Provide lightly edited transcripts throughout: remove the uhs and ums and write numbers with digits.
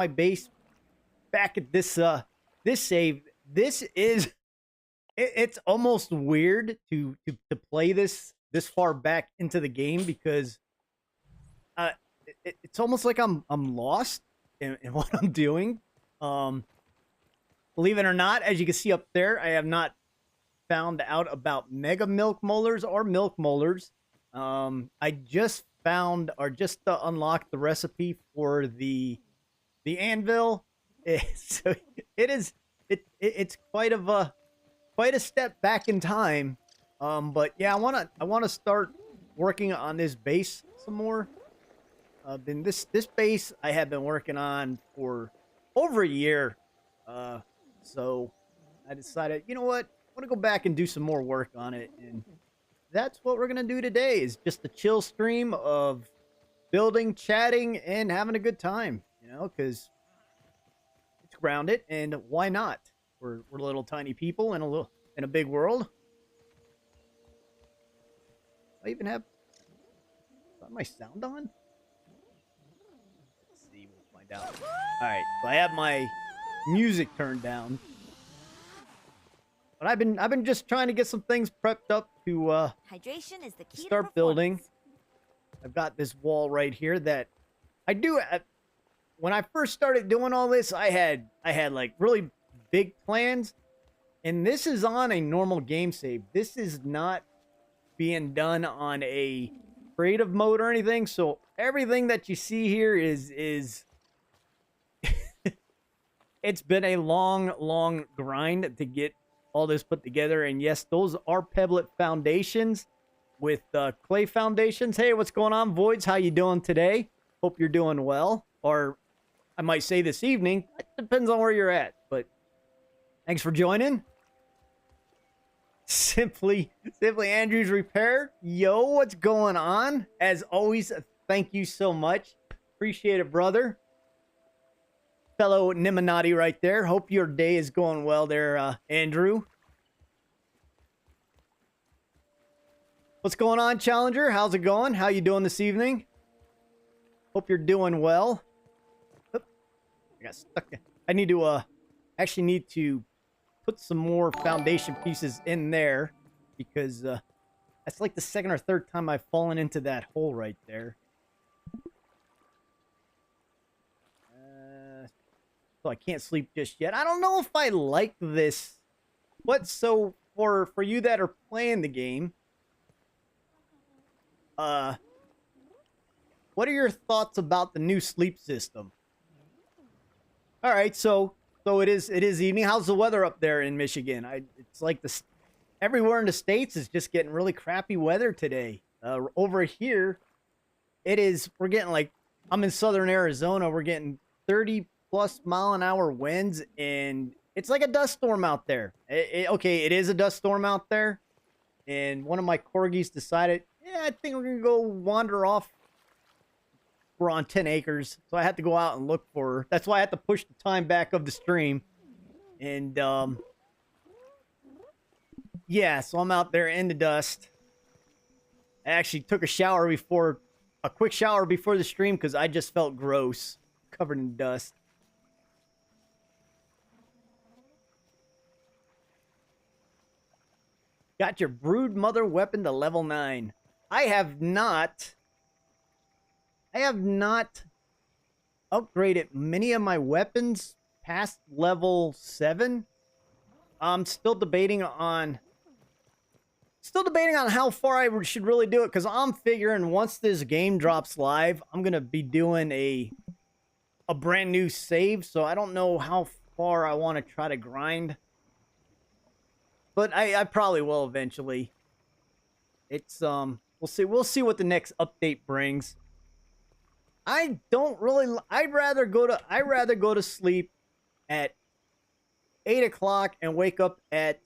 my base back at this save. This is it's almost weird to play this far back into the game because uh it's almost like I'm lost in what I'm doing. Um Believe it or not, as you can see up there, I have not found out about mega milk molars or milk molars. I just found or just unlocked the recipe for the anvil. So it is it's quite a step back in time. But yeah, I wanna start working on this base some more. Then this base I have been working on for over a year. So I decided, you know what, I want to go back and do some more work on it, and that's what we're gonna do today. Is just a chill stream of building, chatting, and having a good time. You know, because it's grounded, and why not? We're little tiny people in a big world. Do I even have my sound on? Let's see. We'll find out. All right, so I have my music turned down, but I've been just trying to get some things prepped up to Hydration is the key start building. I've got this wall right here that I do. When I first started doing all this, I had like really big plans, and this is on a normal game save. This is not being done on a creative mode or anything. So everything that you see here is it's been a long grind to get all this put together. And yes, those are pebblet foundations with clay foundations. Hey, what's going on, Voids? How you doing today? Hope you're doing well. Or I might say this evening. It depends on where you're at. But thanks for joining. Simply Andrew's Repair. Yo, what's going on? As always, thank you so much. Appreciate it, brother. Fellow Niminati right there. Hope your day is going well there, Andrew. What's going on, Challenger? How's it going? How you doing this evening? Hope you're doing well. Oop, I got stuck. I need to actually need to put some more foundation pieces in there because that's like the second or third time I've fallen into that hole right there. So I can't sleep just yet. I don't know if I like this. So for you that are playing the game, what are your thoughts about the new sleep system? All right, so it is evening. How's the weather up there in Michigan? It's like everywhere in the States is just getting really crappy weather today. Over here, we're getting like, I'm in southern Arizona. We're getting 30+ mile-an-hour winds, and it's like a dust storm out there. Okay, it is a dust storm out there, and one of my corgis decided, yeah, I think we're gonna go wander off. We're on 10 acres, so I had to go out and look for her. That's why I had to push the time back of the stream. And, yeah, so I'm out there in the dust. I actually took a quick shower before the stream because I just felt gross, covered in dust. Got your brood mother weapon to level 9. I have not upgraded many of my weapons past level 7. I'm still debating on how far I should really do it, because I'm figuring once this game drops live, I'm gonna be doing a brand new save. So I don't know how far I want to try to grind, but I probably will eventually. It's we'll see what the next update brings. I'd rather go to sleep at 8 o'clock and wake up at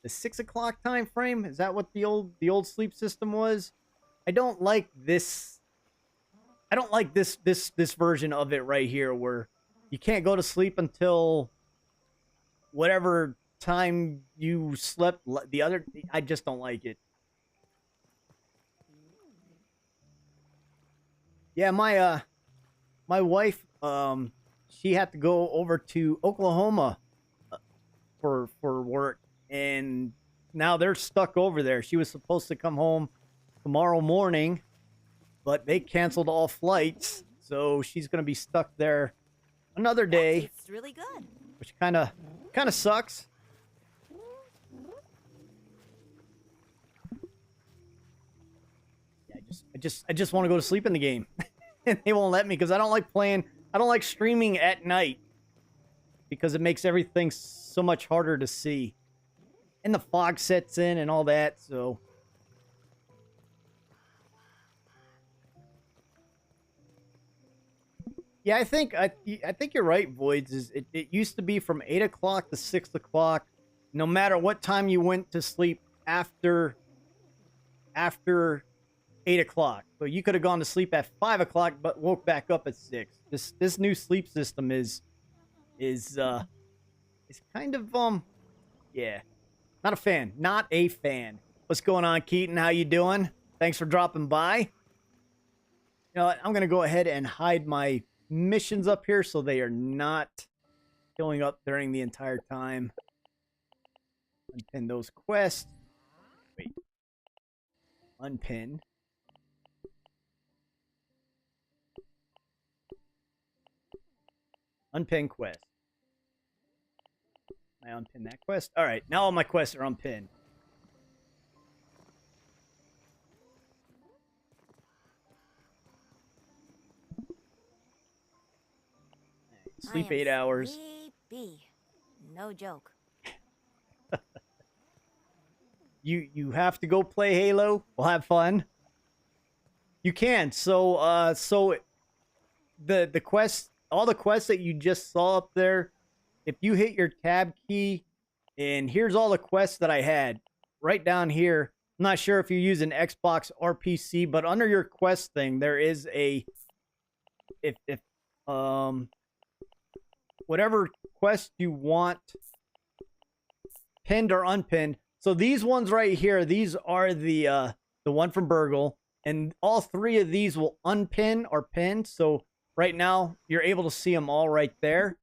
the 6 o'clock time frame. Is that what the old sleep system was? I don't like this version of it right here, where you can't go to sleep until whatever time you slept I just don't like it. Yeah, my wife, she had to go over to Oklahoma for work, and now they're stuck over there. She was supposed to come home tomorrow morning, but they canceled all flights, so she's gonna be stuck there another day. It's really good. Which kind of sucks. Yeah, I just want to go to sleep in the game, and they won't let me because I don't like playing. I don't like streaming at night because it makes everything so much harder to see, and the fog sets in and all that. So. Yeah, I think you're right, Voids. It used to be from 8 o'clock to 6 o'clock, no matter what time you went to sleep after 8 o'clock. So you could have gone to sleep at 5 o'clock, but woke back up at 6. This new sleep system is kind of yeah, not a fan. Not a fan. What's going on, Keaton? How you doing? Thanks for dropping by. You know what? I'm gonna go ahead and hide my missions up here so they are not showing up during the entire time. Unpin those quests. Wait. Unpin. Unpin quest. I unpin that quest. All right, now all my quests are unpinned. Sleep 8 hours. Sleepy. No joke. You have to go play Halo. We'll have fun. You can. So the quest, all the quests that you just saw up there, if you hit your tab key, and here's all the quests that I had right down here. I'm not sure if you're using Xbox or PC, but under your quest thing, there is a if whatever quest you want pinned or unpinned. So these ones right here, these are the one from Burgle, and all three of these will unpin or pin. So right now you're able to see them all right there.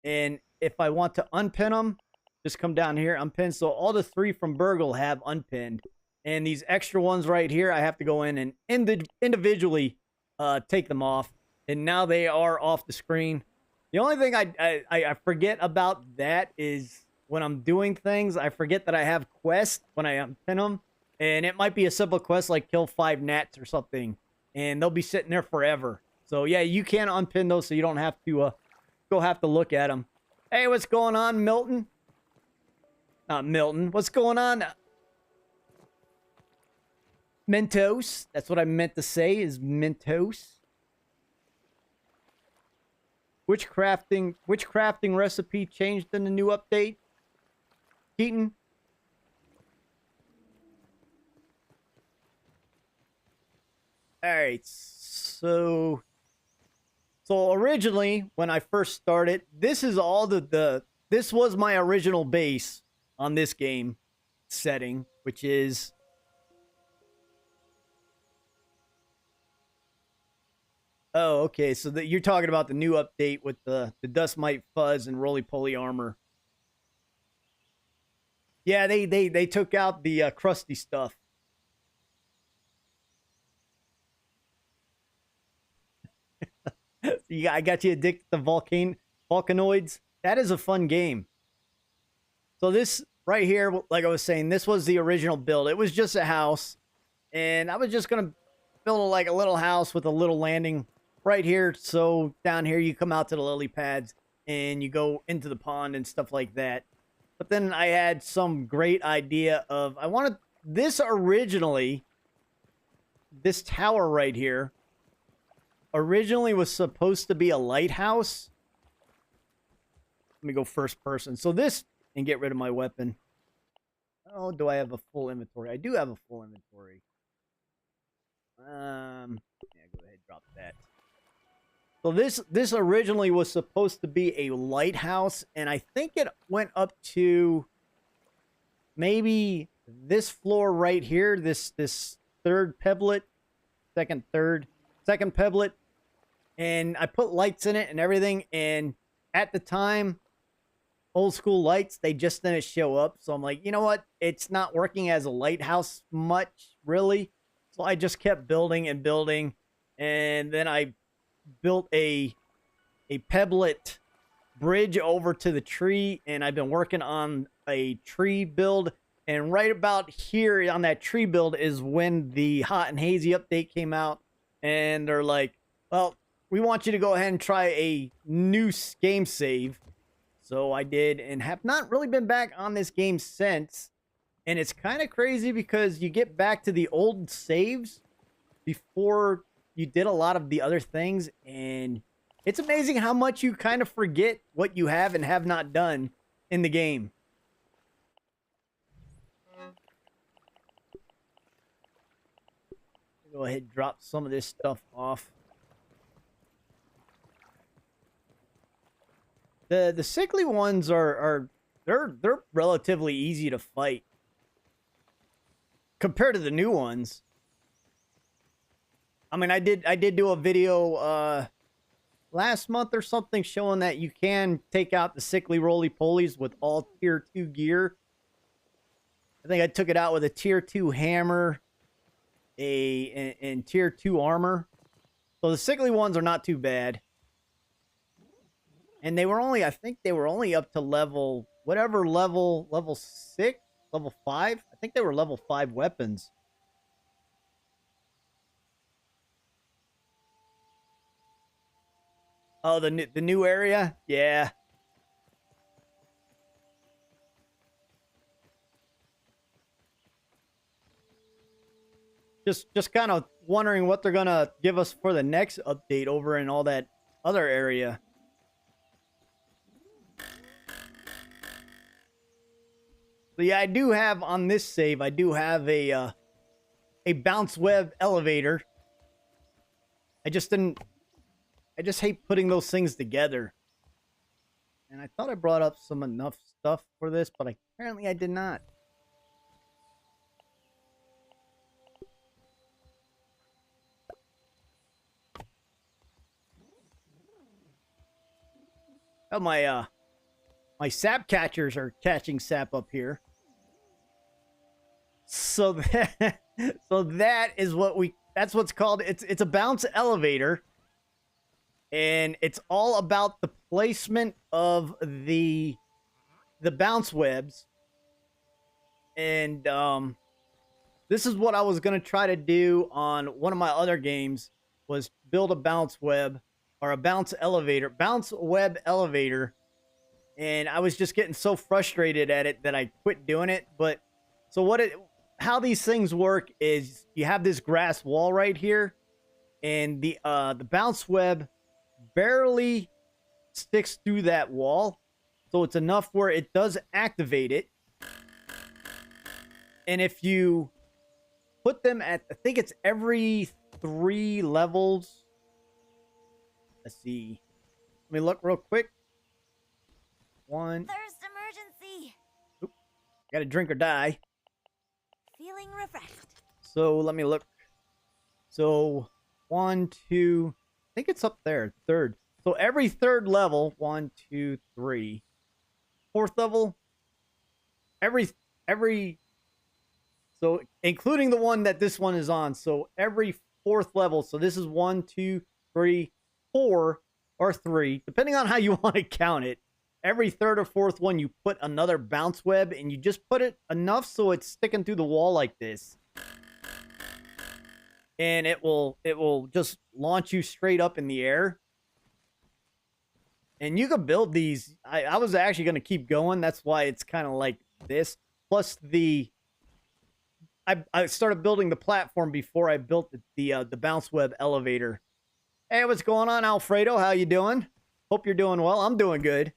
And if I want to unpin them, just come down here, unpin. So all the three from Burgle have unpinned, and these extra ones right here, I have to go in and individually take them off, and now they are off the screen. The only thing I forget about that is when I'm doing things, I forget that I have quests when I unpin them. And it might be a simple quest like kill 5 gnats or something. And they'll be sitting there forever. So yeah, you can unpin those so you don't have to have to look at them. Hey, what's going on, Milton? Not Milton. What's going on? Mentos. That's what I meant to say, is Mentos. Which crafting recipe changed in the new update? Keaton? Alright, so originally, when I first started, this is all this was my original base on this game setting, which is oh, okay. So you're talking about the new update with the dust mite fuzz and roly poly armor. Yeah, they took out the crusty stuff. I got you addicted to Volcanoids. That is a fun game. So this right here, like I was saying, this was the original build. It was just a house, and I was just gonna build like a little house with a little landing right here. So down here, you come out to the lily pads and you go into the pond and stuff like that. But then I had some great idea of I wanted this originally. This tower right here originally was supposed to be a lighthouse. Let me go first person. So this, and get rid of my weapon. Oh, do I have a full inventory? I do have a full inventory. Yeah, go ahead, drop that. So this originally was supposed to be a lighthouse, and I think it went up to maybe this floor right here, this third pebblet, second pebblet, and I put lights in it and everything, and at the time, old school lights, they just didn't show up. So I'm like, you know what? It's not working as a lighthouse much, really. So I just kept building and building. And then I built a pebblet bridge over to the tree, and I've been working on a tree build. And right about here on that tree build is when the Hot and Hazy update came out, and they're like, well, we want you to go ahead and try a new game save. So I did, and have not really been back on this game since. And it's kind of crazy because you get back to the old saves before you did a lot of the other things, and it's amazing how much you kind of forget what you have and have not done in the game. Go ahead and drop some of this stuff off. The sickly ones they're relatively easy to fight compared to the new ones. I mean, I did do a video last month or something showing that you can take out the sickly roly-polies with all tier 2 gear. I think I took it out with a tier 2 hammer, and tier 2 armor. So the sickly ones are not too bad. And they were only, I think they were only up to level, whatever level 6, level 5. I think they were level 5 weapons. Oh, the new area? Yeah. Just kind of wondering what they're gonna give us for the next update over in all that other area. So yeah, I do have on this save, I do have a bounce web elevator. I just hate putting those things together. And I thought I brought up some enough stuff for this, but apparently I did not. Oh, my sap catchers are catching sap up here. So that is that's what's called, it's a bounce elevator. And it's all about the placement of the bounce webs. And this is what I was going to try to do on one of my other games, was build a bounce web or a bounce web elevator. And I was just getting so frustrated at it that I quit doing it. But so how these things work is you have this grass wall right here, and the bounce web barely sticks through that wall, so it's enough where it does activate it. And if you put them at, I think it's every 3 levels. Let's see. Let me look real quick. 1. Thirst emergency. Oop, gotta drink or die. Feeling refreshed. So let me look. So 1, 2. I think it's up there, 3rd. So every 3rd level, 1, 2, 3. 4th level, every. So including the one that this one is on. So every 4th level. So this is 1, 2, 3, 4, or 3, depending on how you want to count it. Every 3rd or 4th one, you put another bounce web, and you just put it enough so it's sticking through the wall like this. And it will just launch you straight up in the air. And you can build these. I was actually going to keep going. That's why it's kind of like this. Plus I started building the platform before I built the bounce web elevator. Hey, what's going on, Alfredo? How you doing? Hope you're doing well. I'm doing good.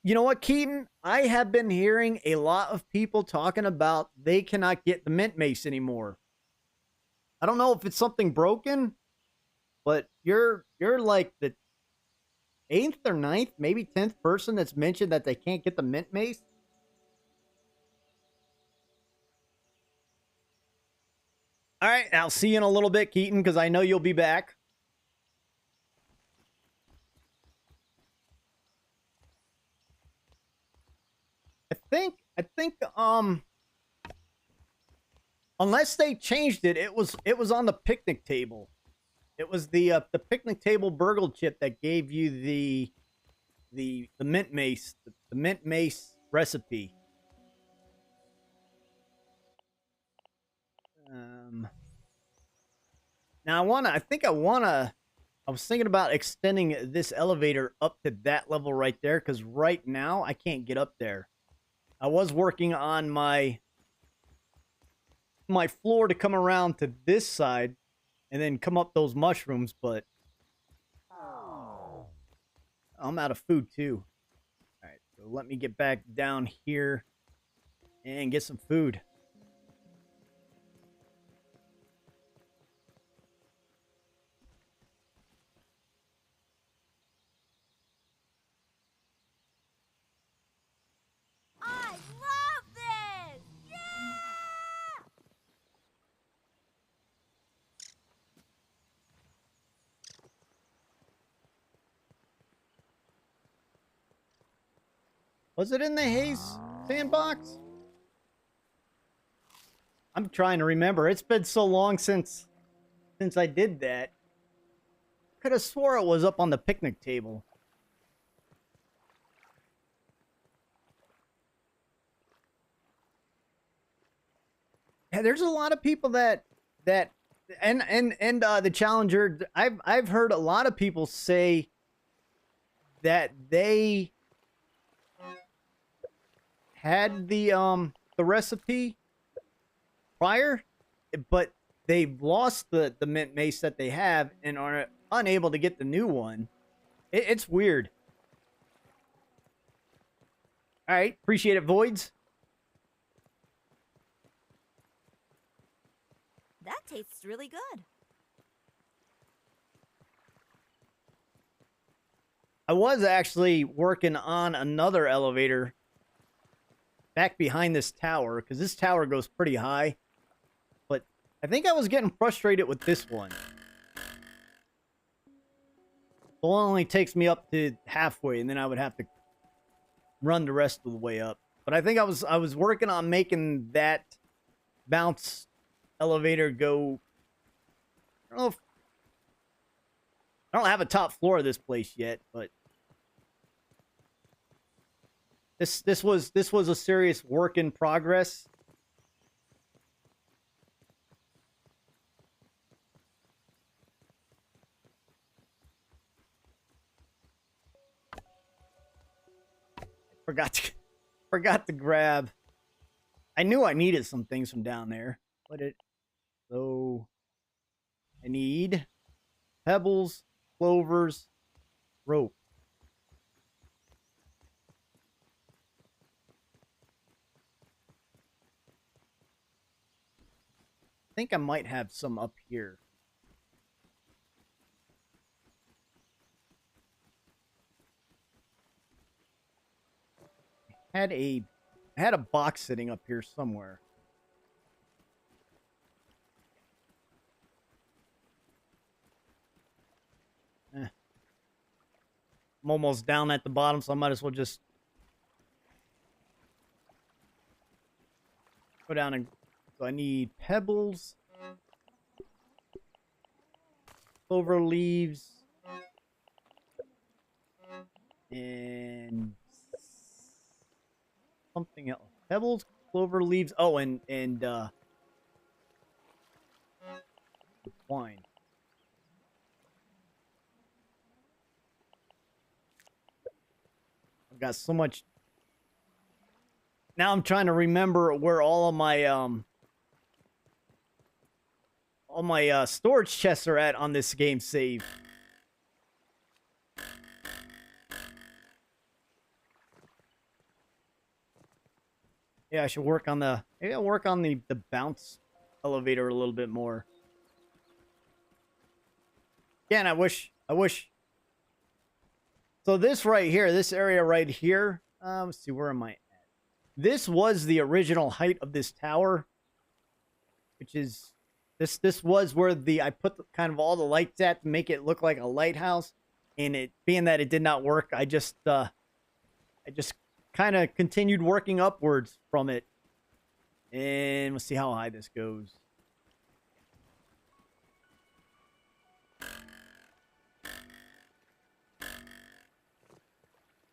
You know what, Keaton? I have been hearing a lot of people talking about they cannot get the mint mace anymore. I don't know if it's something broken, but you're like the 8th or 9th, maybe 10th person that's mentioned that they can't get the mint mace. All right, I'll see you in a little bit, Keaton, because I know you'll be back. think unless they changed it, it was on the picnic table. It was the picnic table burgle chip that gave you the mint mace, the mint mace recipe. Now I was thinking about extending this elevator up to that level right there, because right now I can't get up there. I was working on my floor to come around to this side and then come up those mushrooms, but I'm out of food too. All right, so let me get back down here and get some food. I love this! Yeah! Was it in the haze sandbox? I'm trying to remember. It's been so long since I did that. Could have swore it was up on the picnic table. Yeah, there's a lot of people that and the Challenger. I've heard a lot of people say that they had the recipe prior, but they've lost the mint mace that they have and are unable to get the new one. It's weird. All right, appreciate it, Voids. That tastes really good. I was actually working on another elevator back behind this tower, because this tower goes pretty high. But I think I was getting frustrated with this one. The one only takes me up to halfway, and then I would have to run the rest of the way up. But I think I was working on making that bounce elevator go. I don't have a top floor of this place yet, but this was a serious work in progress. Forgot to grab. I knew I needed some things from down there, but so I need pebbles, clovers, rope. I think I might have some up here. I had a box sitting up here somewhere. I'm almost down at the bottom, so I might as well just go down and. So I need pebbles, clover leaves, and something else. Pebbles, clover leaves. Oh, and wine. I've got so much. Now I'm trying to remember where all my storage chests are at on this game save. Yeah, I should work on maybe I'll work on the bounce elevator a little bit more. Again, I wish. So this right here, this area right here. Let's see, where am I at? This was the original height of this tower, which is this was where I put kind of all the lights at to make it look like a lighthouse. And it being that it did not work, I just kind of continued working upwards from it. And we'll see how high this goes.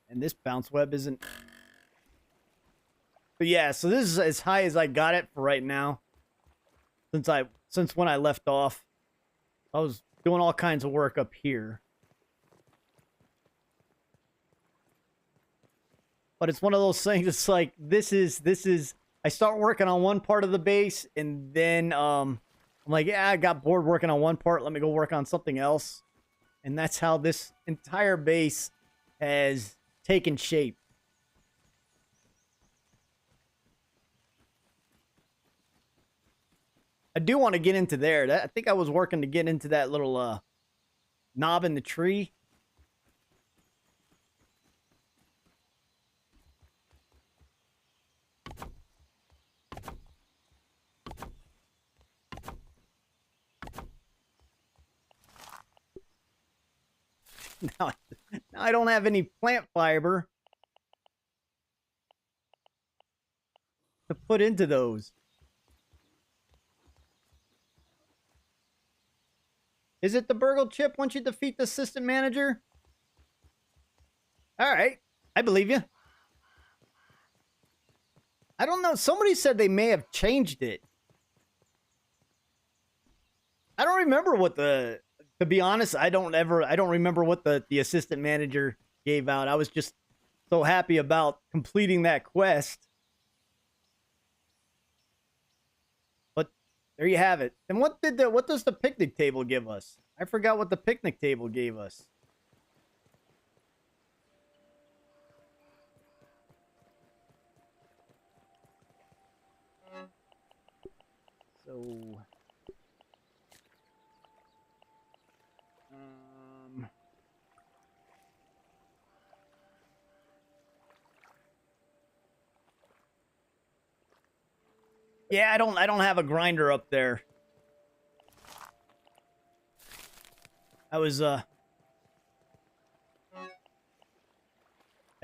And this bounce web isn't... But yeah, so this is as high as I got it for right now. Since when I left off. I was doing all kinds of work up here. But it's one of those things, it's like, this is, I start working on one part of the base, and then, I'm like, yeah, I got bored working on one part, let me go work on something else. And that's how this entire base has taken shape. I do want to get into there. I think I was working to get into that little, knob in the tree. Now I don't have any plant fiber to put into those. Is it the burgle chip once you defeat the assistant manager? All right, I believe you. I don't know. Somebody said they may have changed it. I don't remember what the... To be honest, I don't remember what the assistant manager gave out. I was just so happy about completing that quest. But there you have it. And what does the picnic table give us? I forgot what the picnic table gave us. So yeah, I don't have a grinder up there. I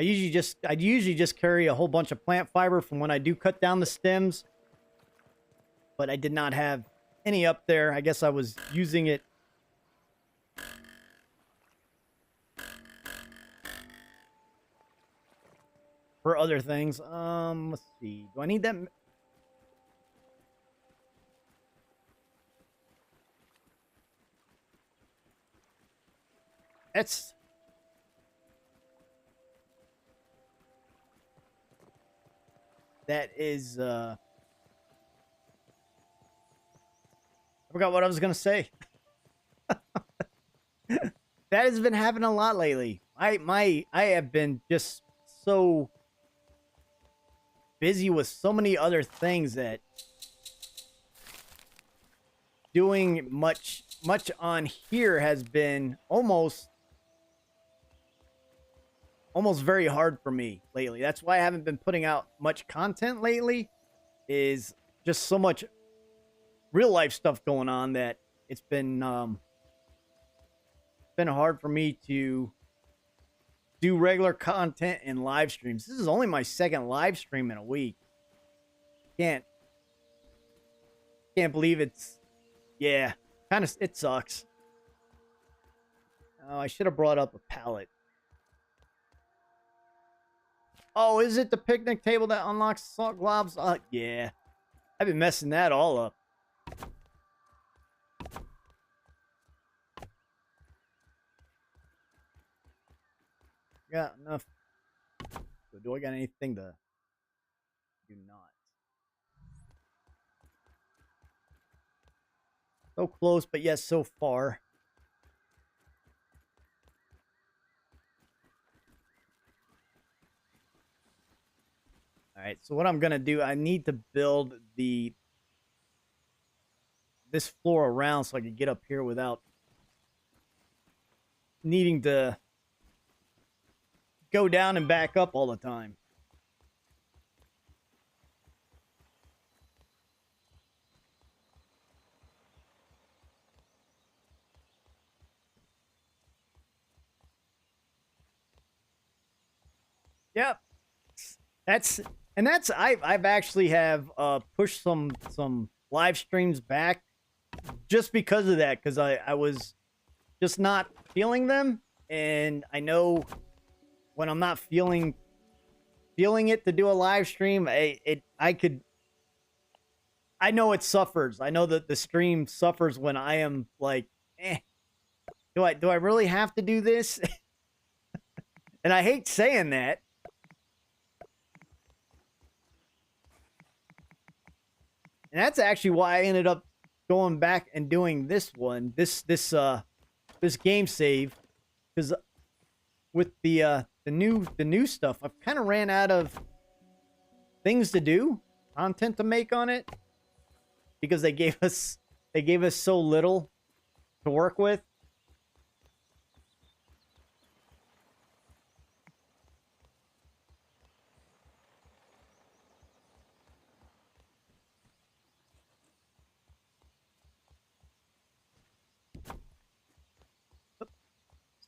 usually just carry a whole bunch of plant fiber from when I do cut down the stems. But I did not have any up there. I guess I was using it for other things. Let's see. Do I need that? That is, I forgot what I was going to say. That has been happening a lot lately. I have been just so busy with so many other things that doing much on here has been almost very hard for me lately. That's why I haven't been putting out much content lately, is just so much real life stuff going on that it's been hard for me to do regular content and live streams. This is only my second live stream in a week. Can't believe it's, yeah, kind of, it sucks. Oh, I should have brought up a pallet. Oh, is it the picnic table that unlocks salt globs? Yeah. I've been messing that all up. Got enough. So do I got anything to... Do not. So close, but yes, so far. All right, so what I'm going to do, I need to build this floor around so I can get up here without needing to go down and back up all the time. Yep. That's I've actually have pushed some live streams back just because of that, because I was just not feeling them, and I know when I'm not feeling it to do a live stream, I know it suffers. I know that the stream suffers when I am like, do I really have to do this? And I hate saying that. And that's actually why I ended up going back and doing this one, this game save, because with the new stuff, I've kind of ran out of things to do, content to make on it, because they gave us so little to work with.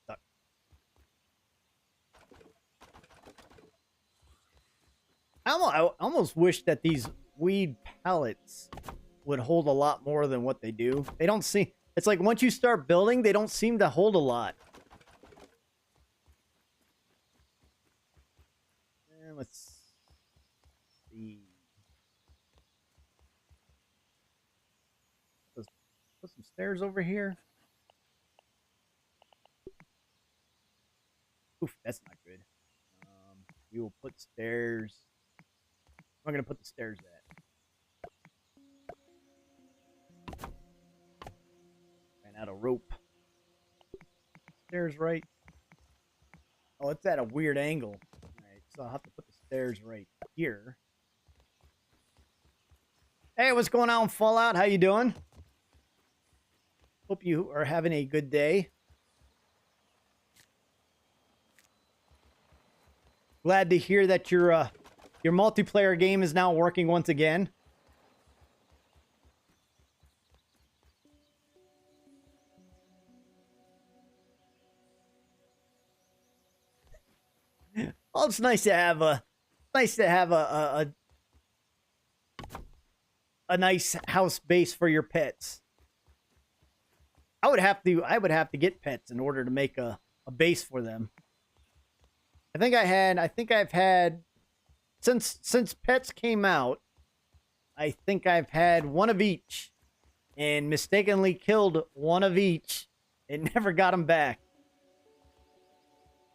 Stuck. I almost wish that these weed pallets would hold a lot more than what they do. They don't seem. It's like once you start building, they don't seem to hold a lot. And let's see. Let's put some stairs over here. Oof, that's not good. We will put stairs. I'm gonna put the stairs at. Ran out of rope. Stairs right. Oh, it's at a weird angle. All right, so I'll have to put the stairs right here. Hey, what's going on, Fallout? How you doing? Hope you are having a good day. Glad to hear that your multiplayer game is now working once again. Well, it's nice to have a nice house base for your pets. I would have to get pets in order to make a base for them. I think I've had since pets came out, I think I've had one of each and mistakenly killed one of each and never got them back.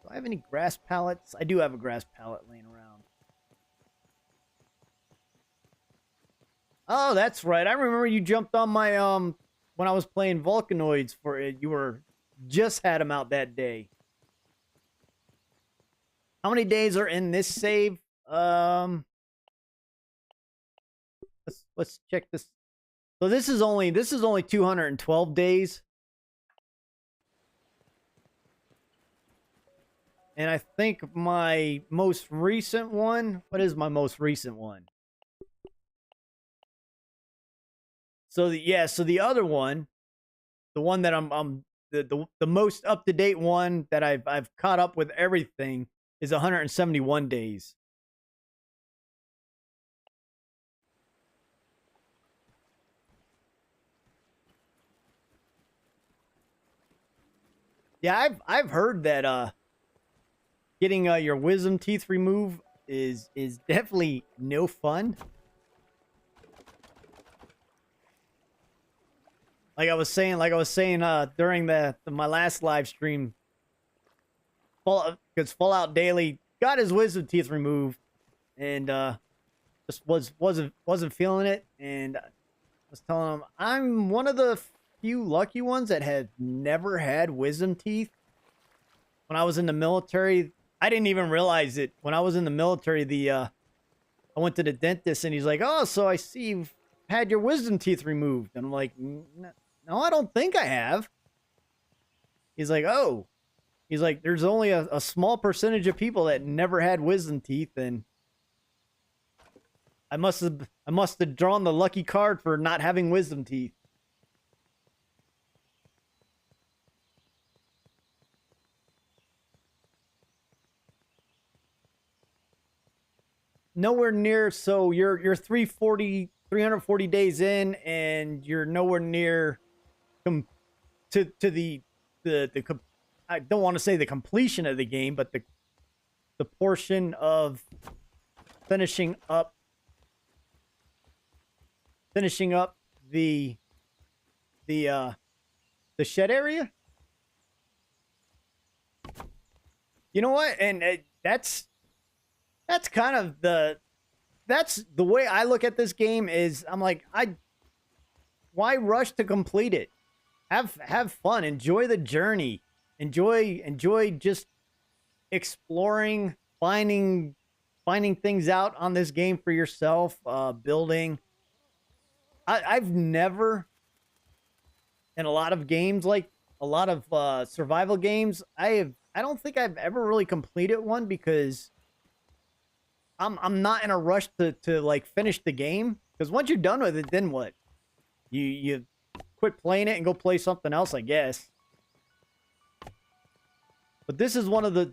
Do I have any grass pallets? I do have a grass pallet laying around. Oh, that's right. I remember you jumped on my when I was playing Vulcanoids for it. You were just had them out that day. How many days are in this save? Let's check this. So this is only 212 days. And I think my most recent one, what is my most recent one? So the other one, the one that I'm the most up to date one that I've caught up with everything is 171 days. Yeah, I've heard that getting your wisdom teeth removed is definitely no fun. Like I was saying during my last live stream, because Fallout Daily got his wisdom teeth removed, and just wasn't feeling it, and I was telling him I'm one of the few lucky ones that have never had wisdom teeth. When I was in the military, I didn't even realize it. When I was in the military, I went to the dentist, and he's like, "Oh, so I see you've had your wisdom teeth removed," and I'm like, "No, I don't think I have." He's like, "Oh." He's like, there's only a small percentage of people that never had wisdom teeth, and I must have drawn the lucky card for not having wisdom teeth. nowhere near. So you're 340 days in, and you're nowhere near to the I don't want to say the completion of the game, but the portion of finishing up the the uh the shed area. You know what? And that's kind of that's the way I look at this game. Is I'm like, why rush to complete it? Have fun, enjoy the journey, enjoy just exploring, finding things out on this game for yourself, building. I've never, in a lot of games, like a lot of survival games, I don't think I've ever really completed one because I'm not in a rush to like finish the game, because once you're done with it, then what? You quit playing it and go play something else, I guess. But this is one of the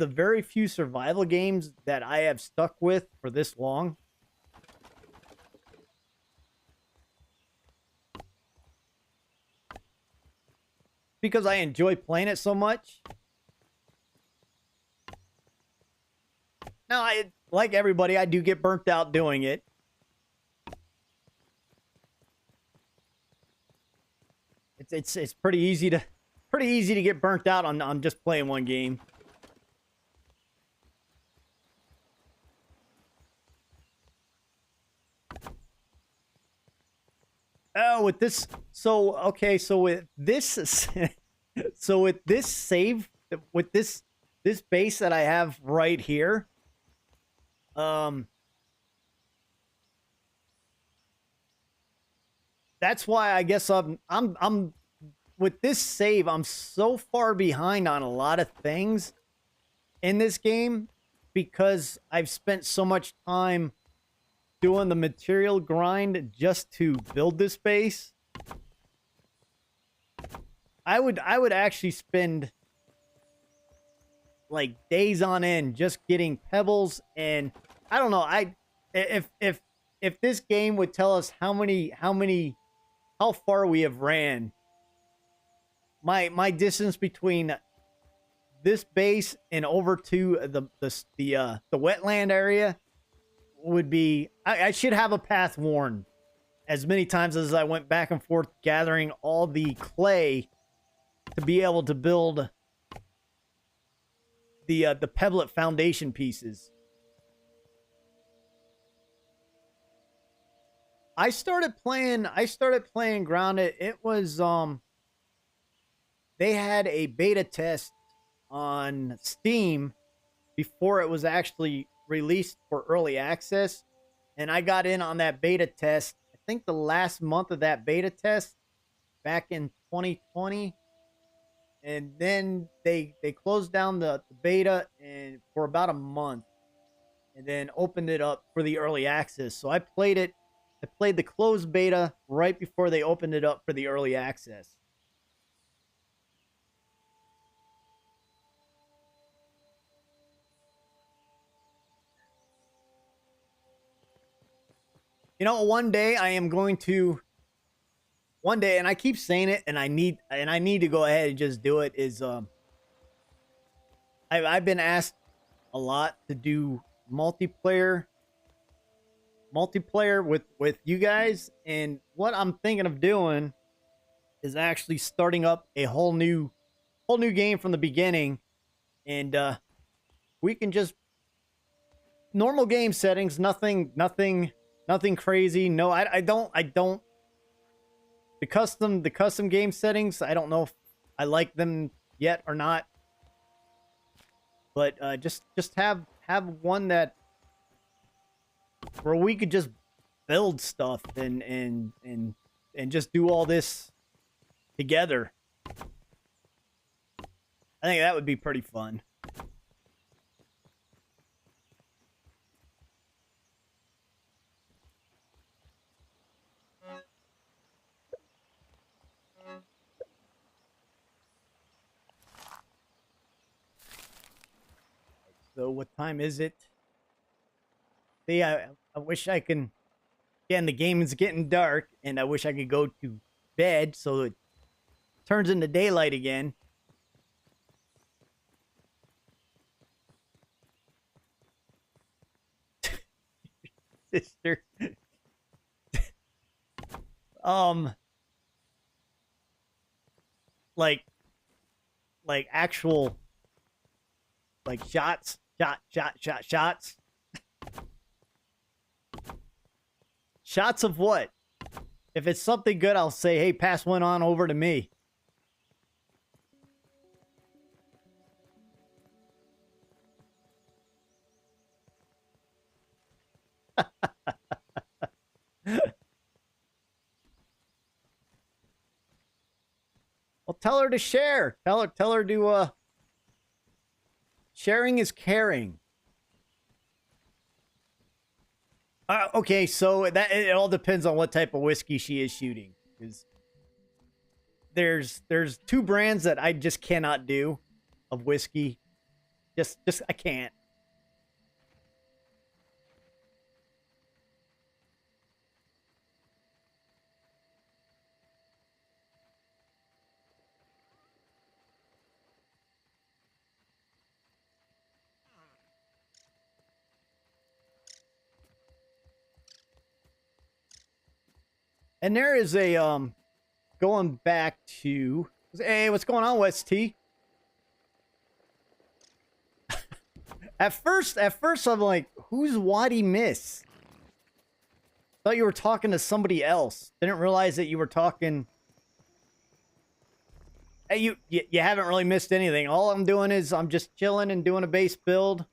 very few survival games that I have stuck with for this long. Because I enjoy playing it so much. Now, like everybody, I do get burnt out doing it. It's pretty easy to get burnt out on just playing one game. Oh, with this, so okay, so with this, so with this save, with this base that I have right here, that's why I guess I'm with this save, I'm so far behind on a lot of things in this game because I've spent so much time doing the material grind just to build this base. I would actually spend like days on end just getting pebbles, and I don't know, if this game would tell us how far we have ran, my distance between this base and over to the wetland area would be, I should have a path worn as many times as I went back and forth gathering all the clay to be able to build the pebblet foundation pieces. I started playing Grounded. It was they had a beta test on Steam before it was actually released for early access, and I got in on that beta test. I think the last month of that beta test back in 2020, and then they closed down the beta and for about a month, and then opened it up for the early access. So I played the closed beta right before they opened it up for the early access. You know, one day, and I keep saying it, and I need to go ahead and just do it. Is I've been asked a lot to do multiplayer with you guys, and what I'm thinking of doing is actually starting up a whole new game from the beginning, and we can just normal game settings, nothing crazy. No, I don't the custom game settings. I don't know if I like them yet or not, but just have one that where we could just build stuff and just do all this together. I think that would be pretty fun. So what time is it? See, I wish I can. Again, the game is getting dark, and I wish I could go to bed so it turns into daylight again. Sister. um, like, actual, like shots, shots. Shots of what? If it's something good, I'll say, hey, pass one on over to me. Well, tell her to share. Tell her to, sharing is caring. Okay, so that it all depends on what type of whiskey she is shooting. Because there's two brands that I just cannot do of whiskey. Just I can't. And there is a going back to, hey, what's going on, West T? At first I'm like, who's Waddy Miss? Thought you were talking to somebody else. Didn't realize that you were talking. Hey, you haven't really missed anything. All I'm doing is I'm just chilling and doing a base build.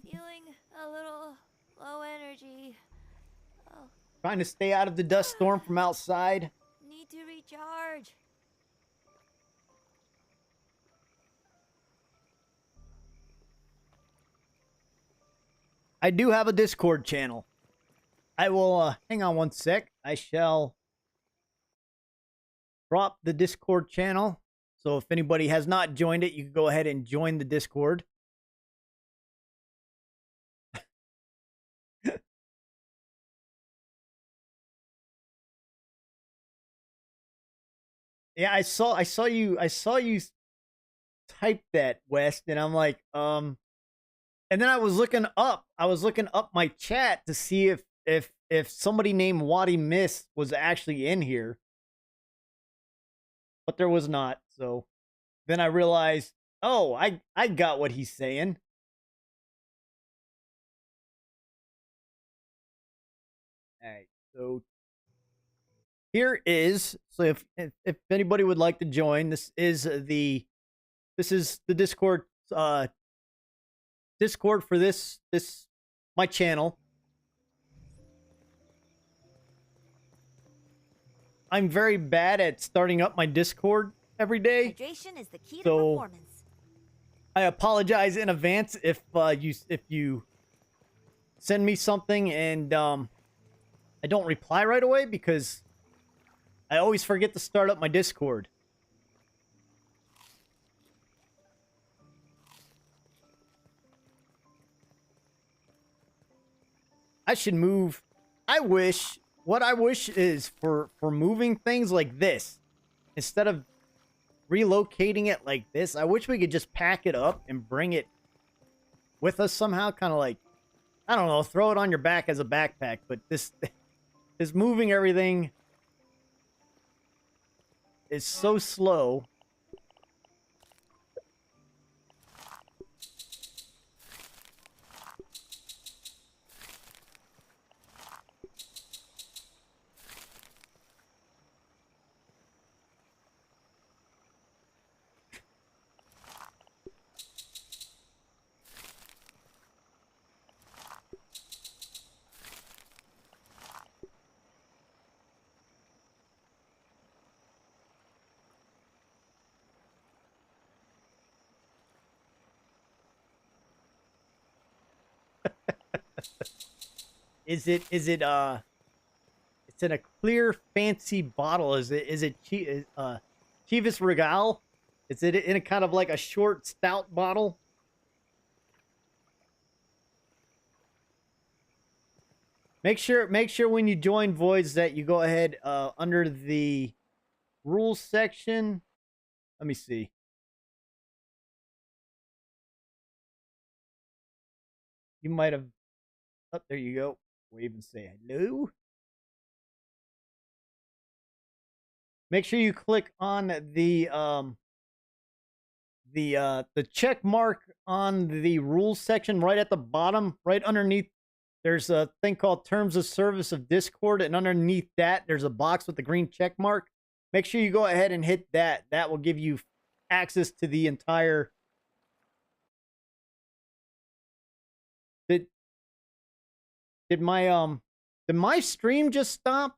Feeling a little low energy. Oh, Trying to stay out of the dust storm from outside. need to recharge. I do have a Discord channel. I will, hang on one sec. I shall drop the Discord channel. So if anybody has not joined it, you can go ahead and join the Discord. Yeah, I saw you type that, West, and I'm like, and then I was looking up my chat to see if somebody named Waddy Miss was actually in here. But there was not. So then I realized, oh, I got what he's saying. All right. So here is, so if anybody would like to join, this is the Discord Discord for this my channel. I'm very bad at starting up my Discord every day. Hydration is the key to So performance. I apologize in advance if you send me something and I don't reply right away because I always forget to start up my Discord. I should move. What I wish is for moving things like this, instead of relocating it like this, I wish we could just pack it up and bring it with us somehow, kind of like, I don't know, throw it on your back as a backpack, but this moving everything is so slow. Is it it's in a clear fancy bottle. Is it Chivas Regal? Is it in a kind of like a short stout bottle? Make sure when you join voids that you go ahead under the rules section. Let me see. You might have. Oh, there you go. Wave and say hello. Make sure you click on the check mark on the rules section right at the bottom, right underneath. There's a thing called Terms of Service of Discord, and underneath that, there's a box with the green check mark. Make sure you go ahead and hit that. That will give you access to the entire. Did did my stream just stop?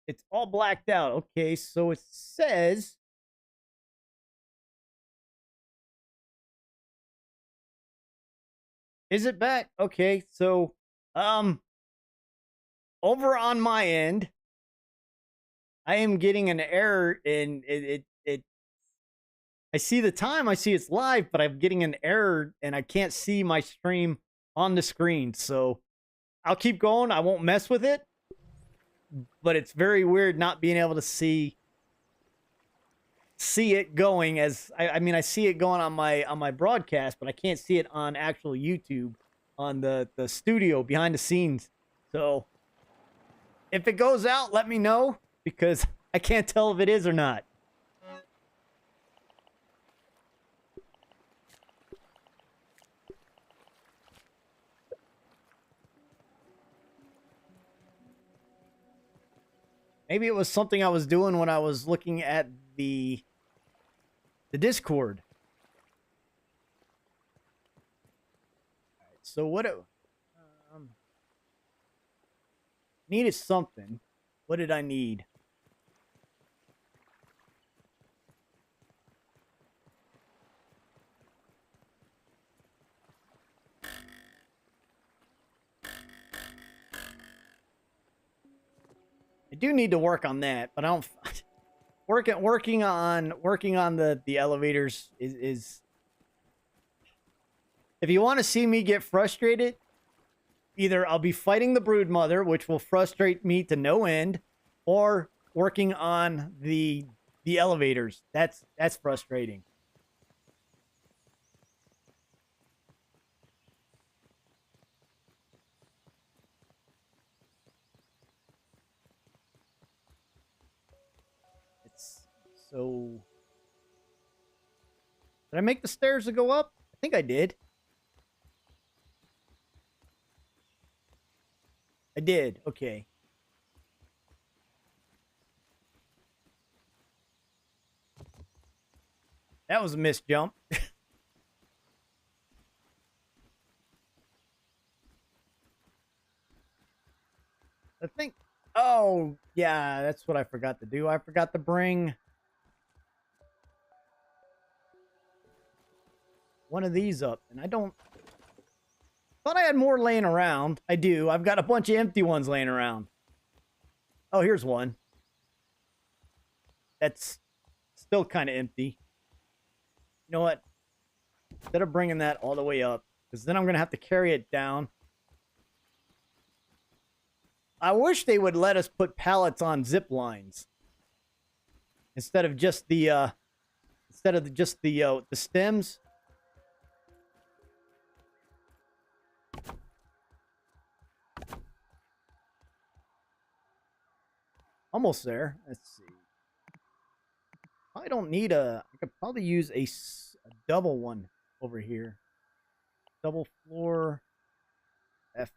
It's all blacked out. Okay, so it says. Is it back? Okay, so over on my end, I am getting an error in it. I see the time, I see it's live, but I'm getting an error and I can't see my stream on the screen. So I'll keep going. I won't mess with it. But it's very weird not being able to see it going as I mean I see it going on my broadcast, but I can't see it on actual YouTube on the studio behind the scenes. So if it goes out, let me know because I can't tell if it is or not. Maybe it was something I was doing when I was looking at the Discord. All right, so what needed something. What did I need? I do need to work on that, but I don't working on the elevators is if you want to see me get frustrated, either I'll be fighting the brood mother, which will frustrate me to no end, or working on the elevators. That's frustrating. It's so. Did I make the stairs to go up? I think I did. I did. Okay. That was a missed jump. I think. Oh, yeah, that's what I forgot to do. I forgot to bring one of these up, and I don't. Thought I had more laying around. I do. I've got a bunch of empty ones laying around. Oh, here's one. That's still kind of empty. You know what? Instead of bringing that all the way up, because then I'm going to have to carry it down. I wish they would let us put pallets on zip lines instead of just the the stems. Almost there. Let's see. I don't need a. I could probably use a double one over here. Double floor. F.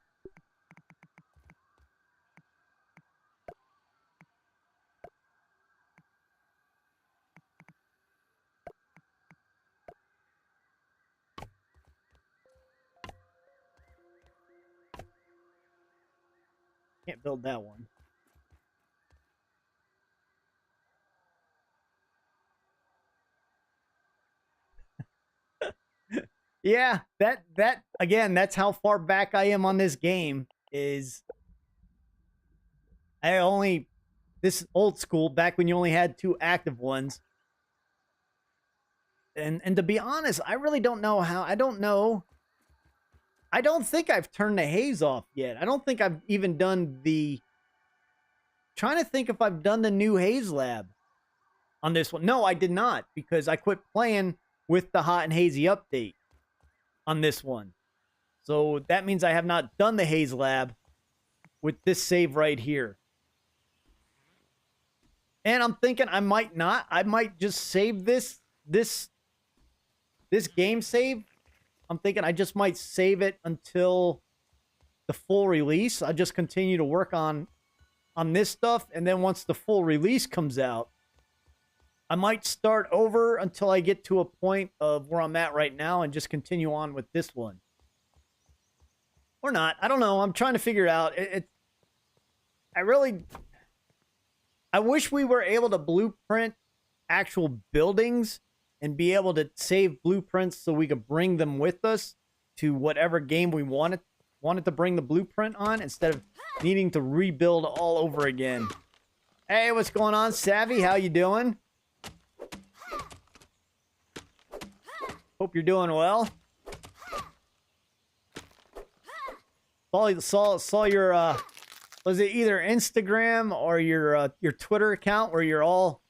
Can't build that one. Yeah, that again, that's how far back I am on this game. Is I only this old school back when you only had two active ones. And to be honest, I really don't know how. I don't know. I don't think I've turned the haze off yet. I don't think I've even done the. Trying to think if I've done the new haze lab on this one. No, I did not because I quit playing with the Hot and Hazy update on this one. So that means I have not done the haze lab with this save right here. And I'm thinking I might not. I might just save this game save. I'm thinking I just might save it until the full release. I just continue to work on this stuff, and then once the full release comes out, I might start over until I get to a point of where I'm at right now and just continue on with this one. Or not. I don't know. I'm trying to figure it out. I wish we were able to blueprint actual buildings and be able to save blueprints so we could bring them with us to whatever game we wanted to bring the blueprint on instead of needing to rebuild all over again. Hey, what's going on, Savvy? How you doing? Hope you're doing well. Saw your was it either Instagram or your Twitter account where you're all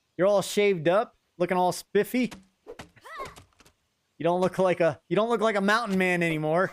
shaved up, looking all spiffy. You don't look like a mountain man anymore.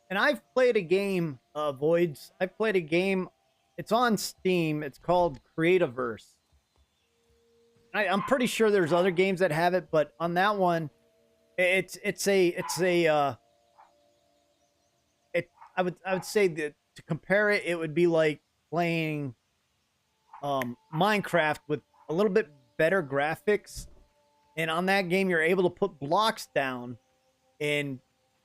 And I've played a game, Voids. I've played a game. It's on Steam. It's called Creativerse. I'm pretty sure there's other games that have it, but on that one, it's a I would say that to compare it, it would be like playing Minecraft with a little bit better graphics. And on that game, you're able to put blocks down, and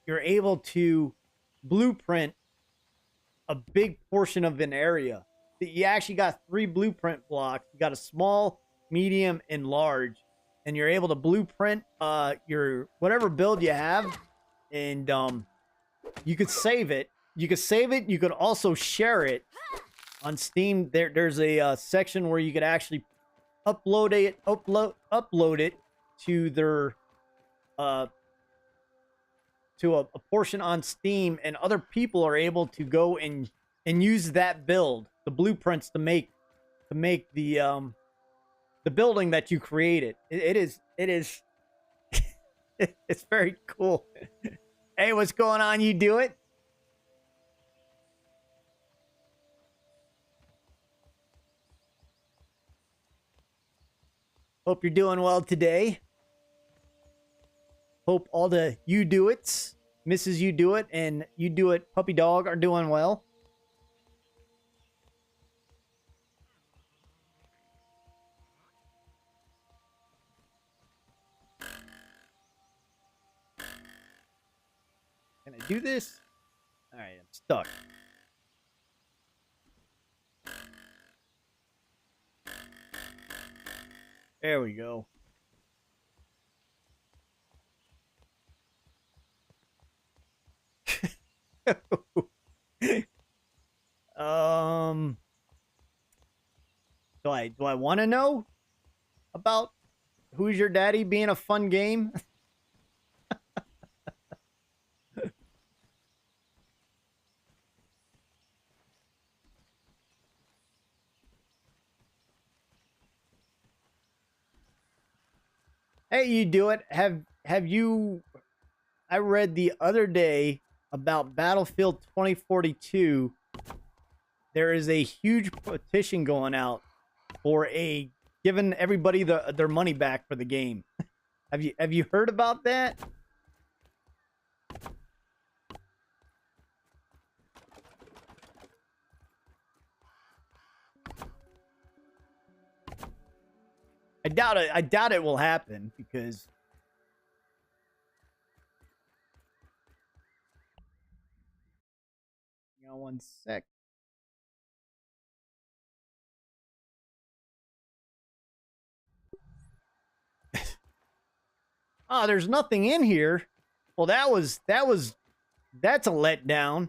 you're able to blueprint a big portion of an area. You actually got 3 blueprint blocks. You got a small, medium, and large, and you're able to blueprint your whatever build you have, and you could save it. You could also share it on Steam. There's a section where you could actually upload it to their to a portion on Steam, and other people are able to go and use that build, the blueprints, to make the building that you created. It is it's very cool. Hey, what's going on? You do it? Hope you're doing well today. Hope all the you do it's, Mrs. You do it, and you do it puppy dog are doing well. Can I do this? All right, I'm stuck. There we go. Do I want to know about Who's Your Daddy being a fun game? Hey, you do it. have you? I read the other day about Battlefield 2042. There is a huge petition going out for a giving everybody their money back for the game. Have you heard about that? I doubt it. I doubt it will happen because one sec. Oh, there's nothing in here. Well, that's a letdown.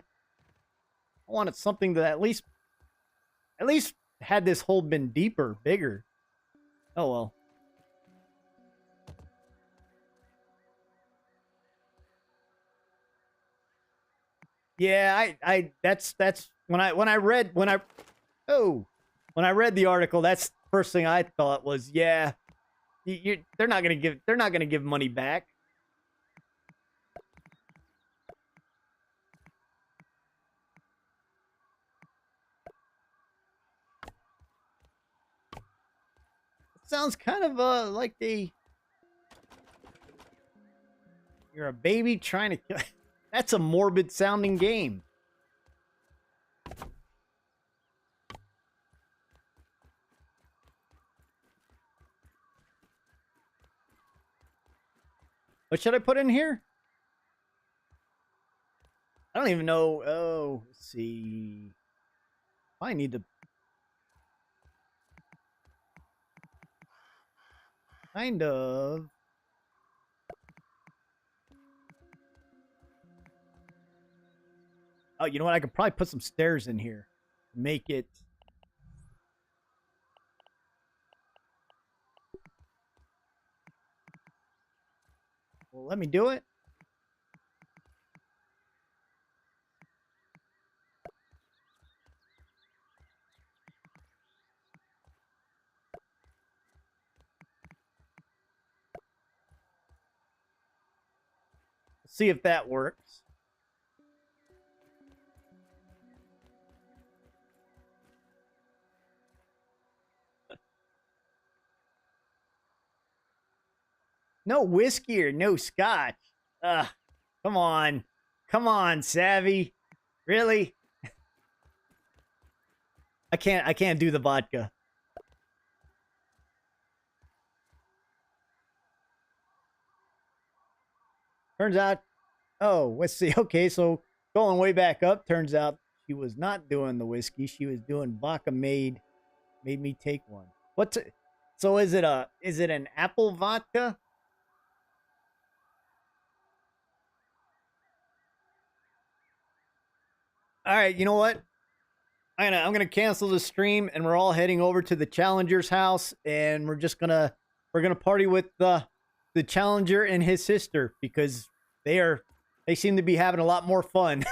I wanted something that at least had this hole been deeper, bigger. Oh well. Yeah, I that's when I read when I read the article, that's the first thing I thought was, yeah, they're not gonna give money back. It sounds kind of like you're a baby trying to kill. That's a morbid sounding game. What should I put in here? I don't even know. Oh, let's see. I need to kind of. Oh, you know what? I could probably put some stairs in here. Make it. Well, let me do it. See if that works. No whiskey or no scotch. Ugh. Come on. Come on, Savvy. Really? I can't do the vodka. Turns out, oh, let's see. Okay, so going way back up, turns out she was not doing the whiskey. She was doing vodka made me take one. So is it an apple vodka? All right, you know what? I'm gonna cancel the stream, and we're all heading over to the Challenger's house, and we're gonna party with the Challenger and his sister because they seem to be having a lot more fun.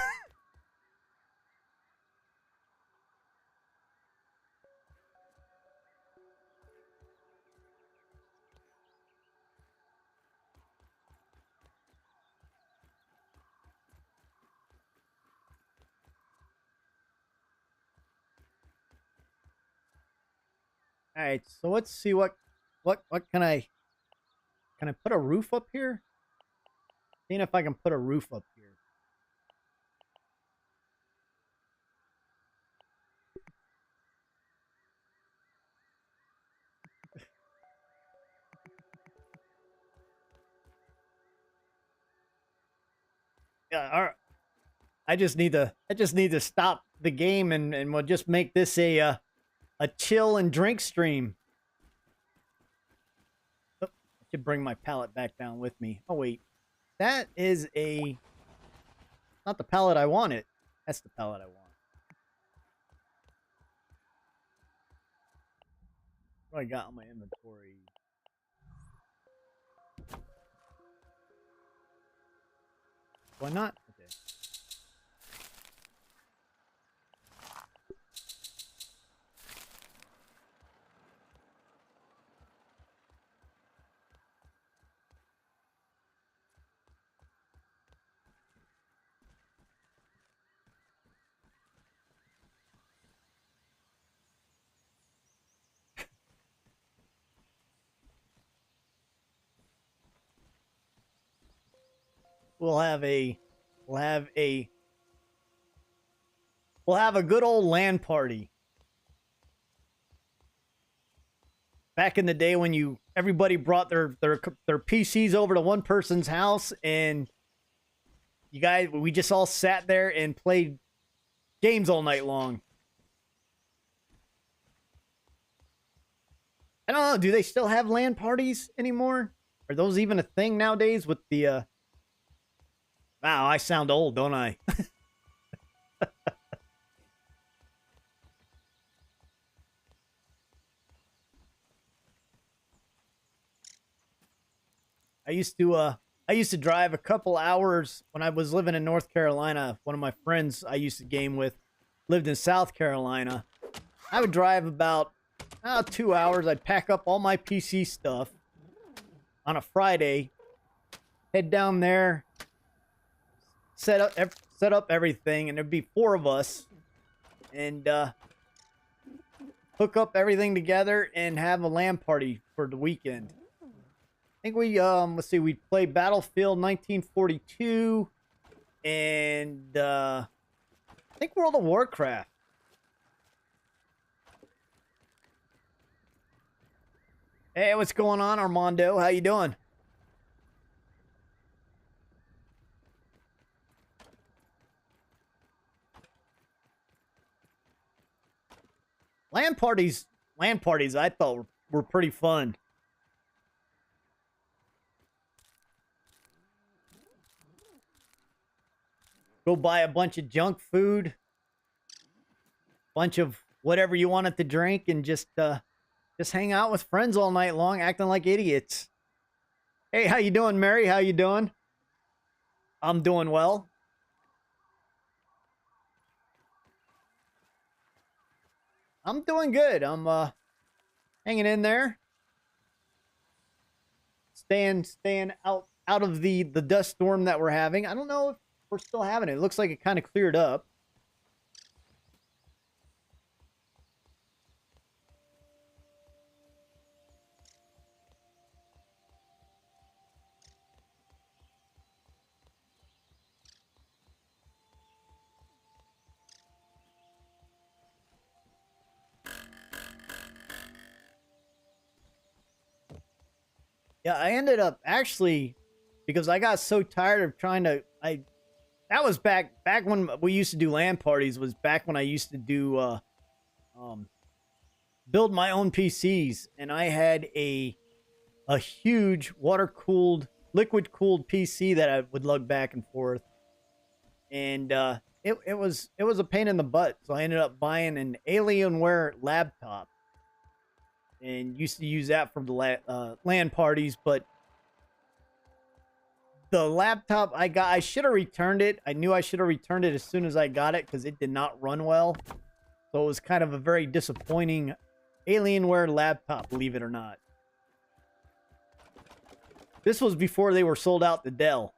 All right, so let's see what can I put a roof up here? Seeing if I can put a roof up here. Yeah, all right. I just need to stop the game and we'll just make this a chill and drink stream. Oh, I should bring my pallet back down with me. Oh wait, that is not the pallet I wanted. That's the pallet I want. What do I got on my inventory? Why not? Okay. we'll have a we'll have a we'll have a good old LAN party. Back in the day when everybody brought their PCs over to one person's house, and we just all sat there and played games all night long. I don't know, do they still have LAN parties anymore? Are those even a thing nowadays with the Wow, I sound old, don't I? I used to drive a couple hours when I was living in North Carolina. One of my friends I used to game with lived in South Carolina. I would drive about 2 hours. I'd pack up all my PC stuff on a Friday, head down there, set up everything, and there'd be 4 of us, and hook up everything together and have a LAN party for the weekend. I think we let's see, we play Battlefield 1942 and I think World of Warcraft. Hey, what's going on, Armando? How you doing? LAN parties I thought were pretty fun. Go buy a bunch of junk food, bunch of whatever you wanted to drink, and just hang out with friends all night long, acting like idiots. Hey, how you doing, Mary? How you doing? I'm doing well. I'm doing good. I'm hanging in there, staying out of the dust storm that we're having. I don't know if we're still having it. It looks like it kind of cleared up. Yeah, I ended up actually, because I got so tired of trying to, that was back when we used to do LAN parties, was back when I used to do build my own PCs, and I had a huge water cooled, liquid cooled PC that I would lug back and forth, and it was a pain in the butt. So I ended up buying an Alienware laptop, and used to use that for the LAN parties. But the laptop I should have returned it. I knew I should have returned it as soon as I got it, because it did not run well. So it was kind of a very disappointing Alienware laptop, believe it or not. This was before they were sold out to Dell.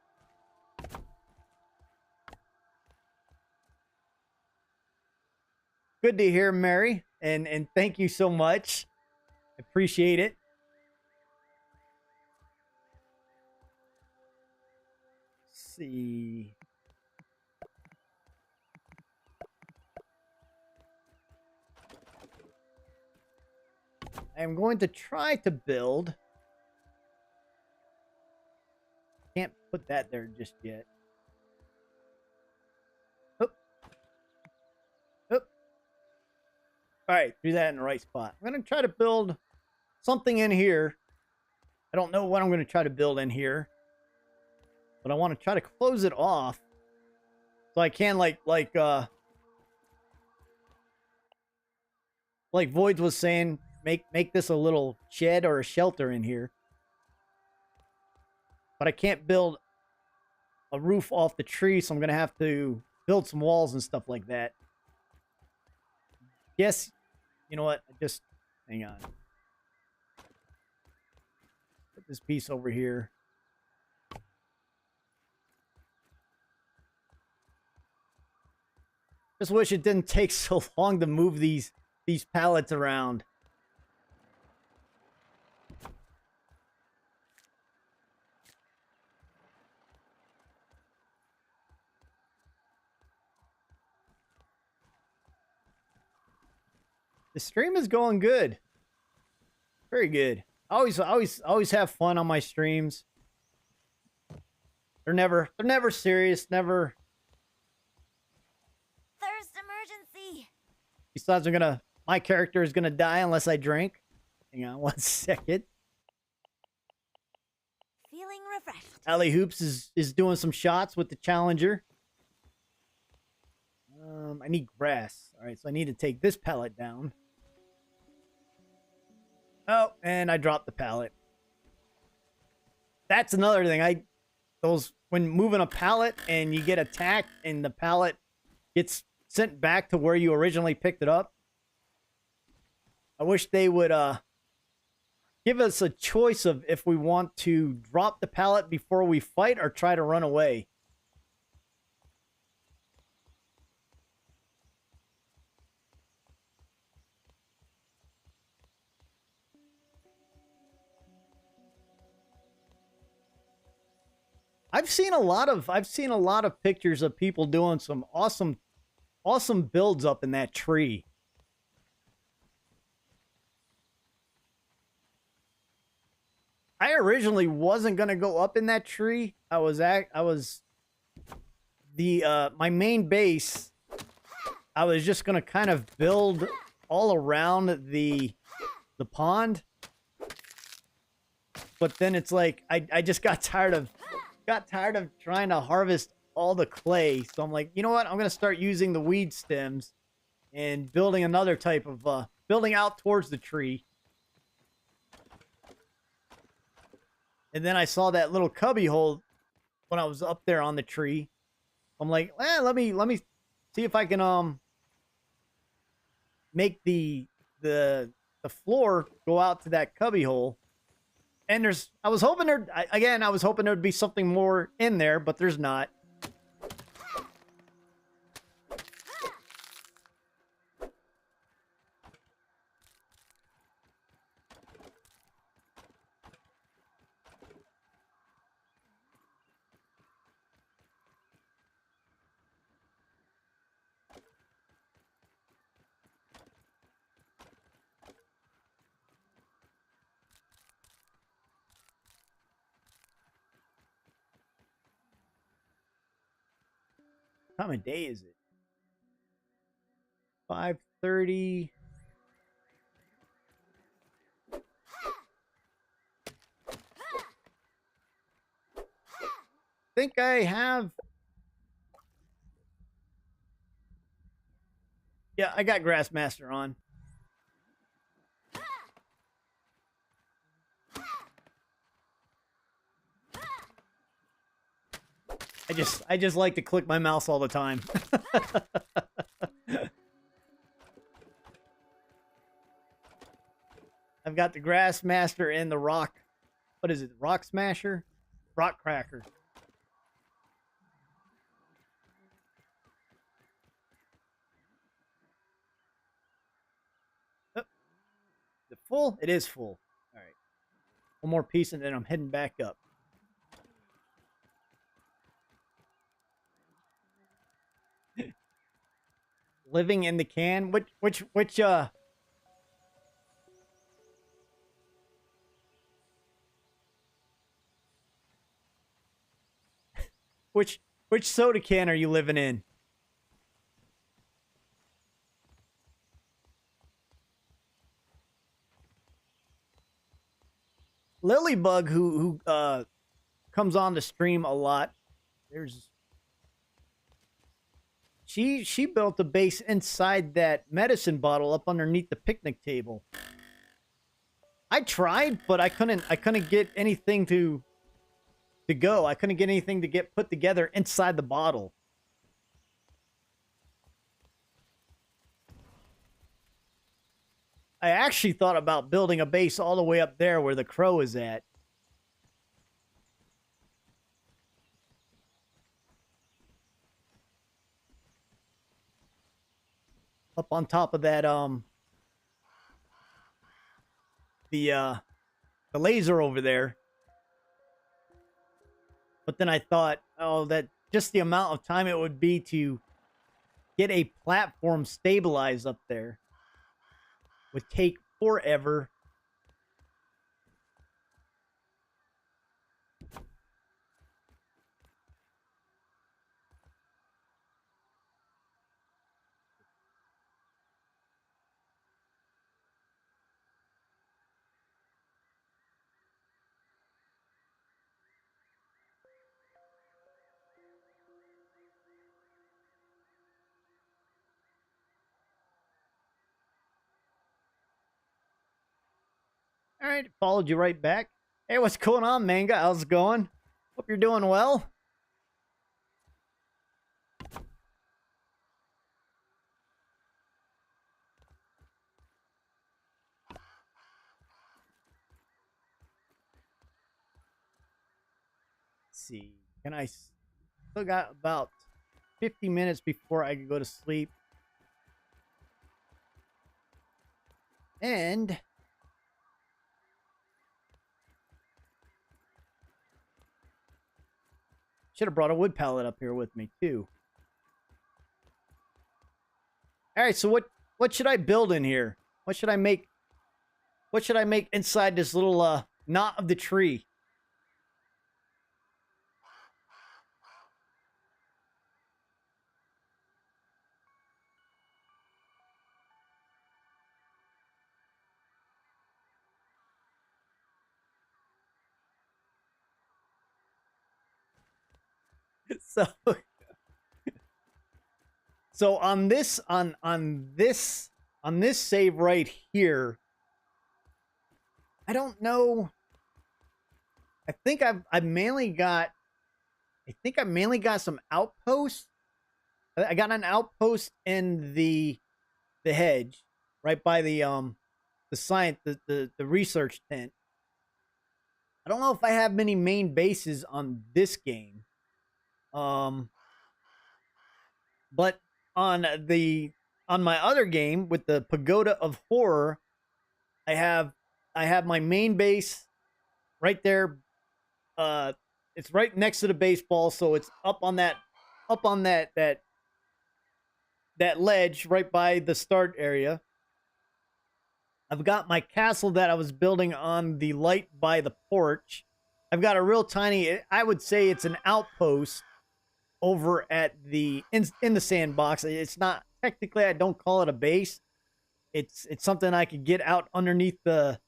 Good to hear, Mary, and thank you so much. Appreciate it. Let's see. I'm going to try to build. Can't put that there just yet. Oop. Oop. All right, do that in the right spot. I'm going to try to build something in here. I don't know what I'm going to try to build in here, but I want to try to close it off so I can like Voids was saying, make this a little shed or a shelter in here. But I can't build a roof off the tree, so I'm going to have to build some walls and stuff like that. Yes, you know what? Just hang on. Put this piece over here. Just wish it didn't take so long to move these pallets around. The stream is going good. Very good. I always have fun on my streams. They're never serious, never. Thirst emergency. Besides, my character is gonna die unless I drink. Hang on one second. Feeling refreshed. Alley Hoops is doing some shots with the Challenger. I need grass. All right, so I need to take this pallet down. Oh, and I dropped the pallet. That's another thing. When moving a pallet and you get attacked and the pallet gets sent back to where you originally picked it up. I wish they would give us a choice of if we want to drop the pallet before we fight or try to run away. I've seen a lot of pictures of people doing some awesome builds up in that tree. I originally wasn't gonna go up in that tree. My main base. I was just gonna kind of build all around the pond, but then it's like I just got tired of trying to harvest all the clay. So I'm like, you know what? I'm gonna start using the weed stems and building another type of building out towards the tree. And then I saw that little cubby hole when I was up there on the tree. I'm like, let me see if I can make the floor go out to that cubby hole. And I was hoping there'd be something more in there, but there's not. What time of day is it? 5:30. Think I have. Yeah, I got Grassmaster on. I just like to click my mouse all the time. I've got the Grassmaster and the Rock. What is it? Rock Smasher? Rock Cracker. Oh, is it full? It is full. All right. One more piece and then I'm heading back up. Living in the can? Which which soda can are you living in? Lilybug, who comes on the stream a lot. She built a base inside that medicine bottle up underneath the picnic table. I tried, but I couldn't get anything to go. I couldn't get anything to get put together inside the bottle. I actually thought about building a base all the way up there where the crow is at. Up on top of that, the laser over there. But then I thought, oh, that just the amount of time it would be to get a platform stabilized up there. would take forever. All right, followed you right back. Hey, what's going on, Manga? How's it going? Hope you're doing well. Let's see. Can I still got about 50 minutes before I can go to sleep. And should have brought a wood pallet up here with me too. All right, so what should I build in here? What should I make? What should I make inside this little knot of the tree? So so on this save right here, I don't know. I think I've mainly got some outposts. I got an outpost in the hedge right by the science the research tent. I don't know if I have many main bases on this game. But on my other game with the Pagoda of Horror, I have my main base right there. It's right next to the baseball, so it's up on that ledge right by the start area. I've got my castle that I was building on the light by the porch. I've got a real tiny, I would say it's an outpost over at the in the sandbox. It's not technically, I don't call it a base. It's something I could get out underneath the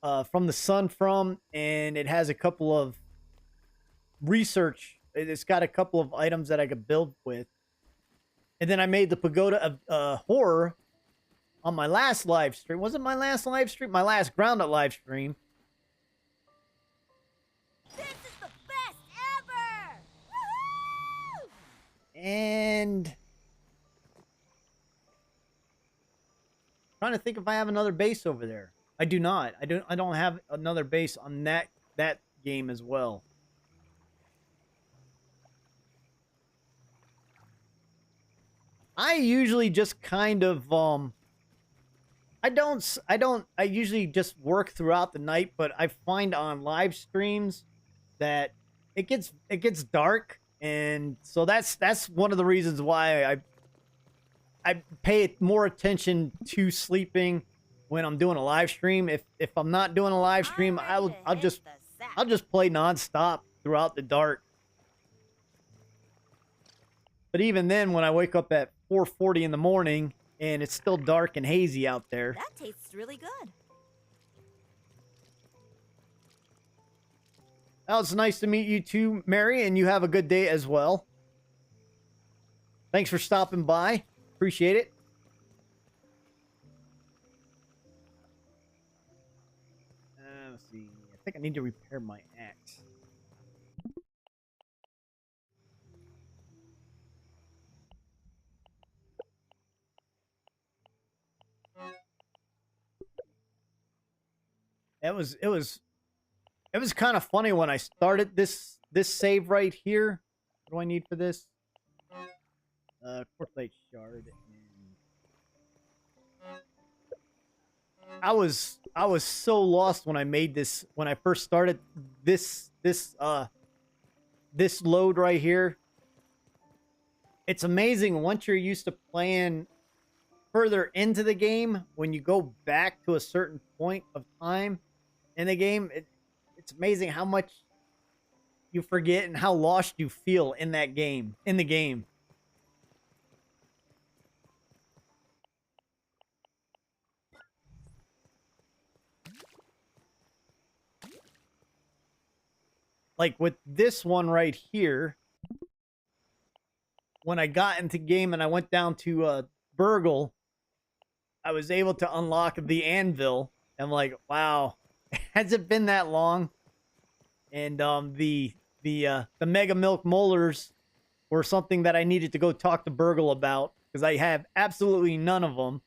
from the sun from, and it has a couple of research. It's got a couple of items that I could build with. And then I made the Pagoda of Horror on my last live stream. Was it my last live stream? My last grounded live stream. This is the best ever! Woohoo! And trying to think if I have another base over there. I do not. I don't have another base on that game as well. I usually just kind of I usually just work throughout the night, but I find on live streams that it gets dark, and so that's one of the reasons why I pay more attention to sleeping when I'm doing a live stream. If I'm not doing a live stream, I'll just play nonstop throughout the dark. But even then, when I wake up at 4:40 in the morning and it's still dark and hazy out there. That tastes really good. Oh, it's nice to meet you too, Mary, and you have a good day as well. Thanks for stopping by. Appreciate it. Let's see. I think I need to repair my axe. It was kind of funny when I started this save right here. What do I need for this? Quartzite shard. I was so lost when I made this, when I first started this load right here. It's amazing once you're used to playing further into the game, when you go back to a certain point of time in the game, it's amazing how much you forget and how lost you feel in that game, in the game. Like with this one right here, when I got into game and I went down to Burgle, I was able to unlock the anvil. I'm like, wow, has it been that long? And the mega milk molars were something that I needed to go talk to Burgle about because I have absolutely none of them.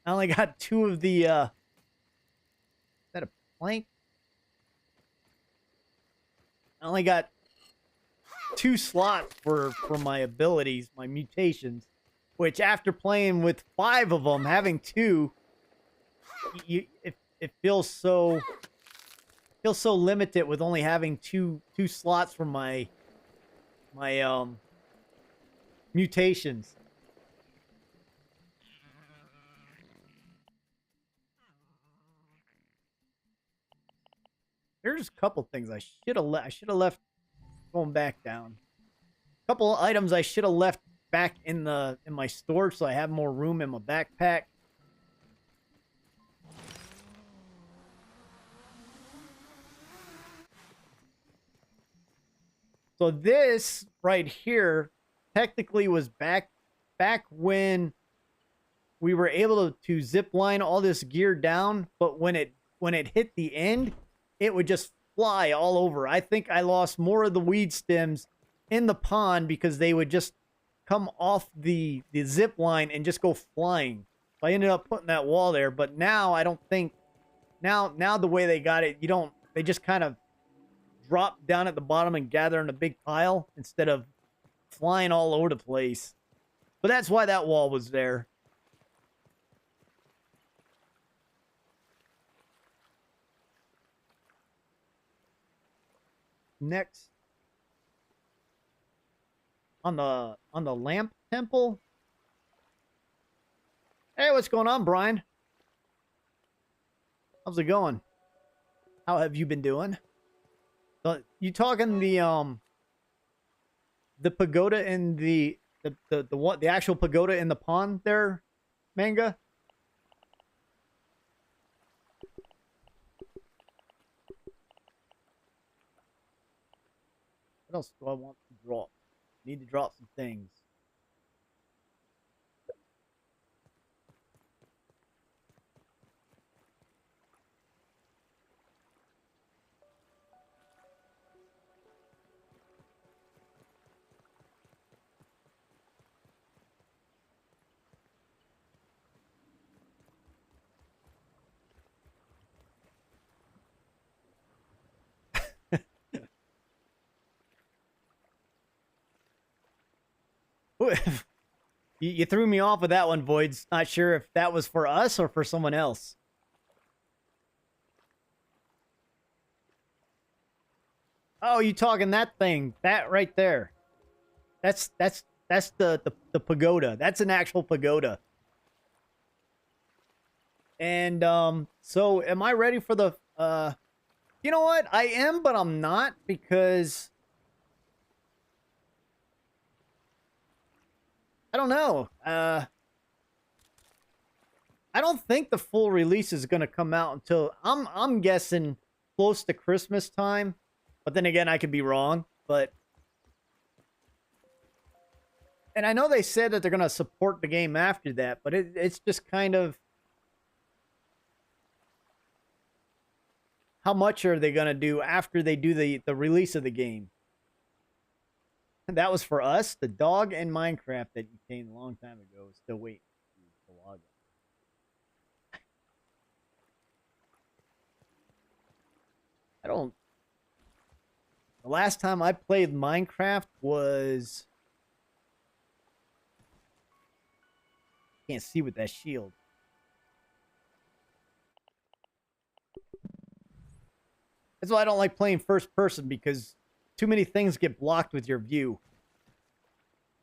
I only got two of the. Is that a plank? I only got two slots for my abilities, my mutations. Which after playing with 5 of them, having 2, it feels so limited with only having two slots for my mutations. There's a couple things I should have left going back down. A couple of items I should have left back in my storage so I have more room in my backpack. So this right here technically was back when we were able to zip line all this gear down, but when it hit the end, it would just fly all over. I think I lost more of the weed stems in the pond because they would just come off the zip line and just go flying. So I ended up putting that wall there, but now I don't think now the way they got it, they just kind of drop down at the bottom and gather in a big pile instead of flying all over the place. But that's why that wall was there. Next, on the lamp temple. Hey, what's going on, Brian? How's it going? How have you been doing? You talking the pagoda in the what, the actual pagoda in the pond there, Manga? What else do I want to drop? Need to drop some things. You threw me off with that one, Voids. Not sure if that was for us or for someone else. Oh, you talking that thing? That right there. That's the pagoda. That's an actual pagoda. And so am I ready for the you know what? I am, but I'm not because I don't know. I don't think the full release is going to come out until I'm guessing close to Christmas time. But then again, I could be wrong. And I know they said that they're going to support the game after that, but it's just kind of, how much are they going to do after they do the release of the game? And that was for us, the dog in Minecraft that you came a long time ago. Still waiting to log in. I don't. The last time I played Minecraft was. Can't see with that shield. That's why I don't like playing first person, because too many things get blocked with your view.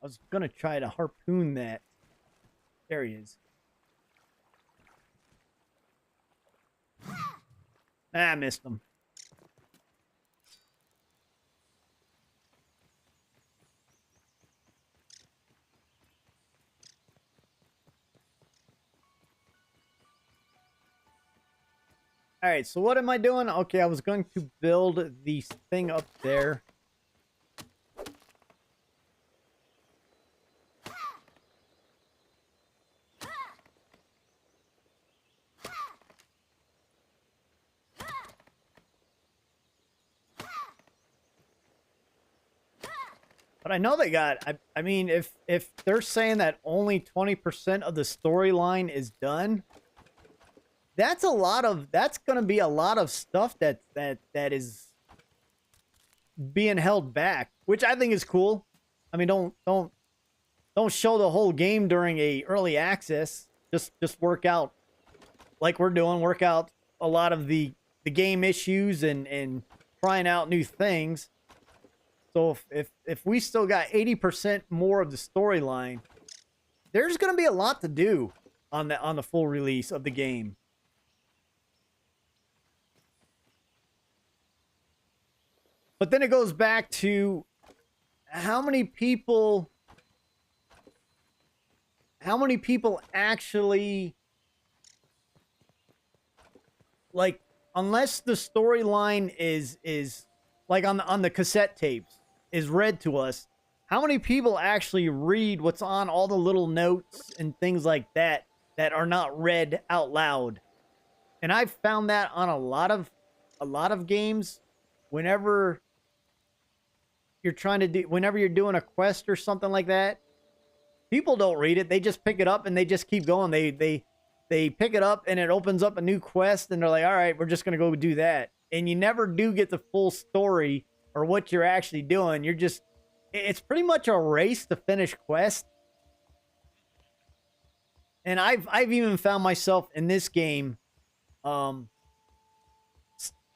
I was gonna try to harpoon that. There he is. Ah, I missed them. All right, so what am I doing? Okay, I was going to build the thing up there. But I know they got, I mean, if they're saying that only 20% of the storyline is done, that's a lot of, that's going to be a lot of stuff that is being held back, which I think is cool. I mean, don't show the whole game during a early access. Just work out like we're doing, work out a lot of the game issues and trying out new things. So if we still got 80% more of the storyline, there's going to be a lot to do on the full release of the game. But then it goes back to how many people actually, like, unless the storyline is like on the cassette tapes is read to us, how many people actually read what's on all the little notes and things like that that are not read out loud? And I've found that on a lot of games. Whenever you're trying to do, whenever you're doing a quest or something like that, people don't read it. They just pick it up and they just keep going. They pick it up and it opens up a new quest and they're like, all right, we're just gonna go do that. And you never do get the full story or what you're actually doing. You're just, it's pretty much a race to finish quest. And I've even found myself in this game, um,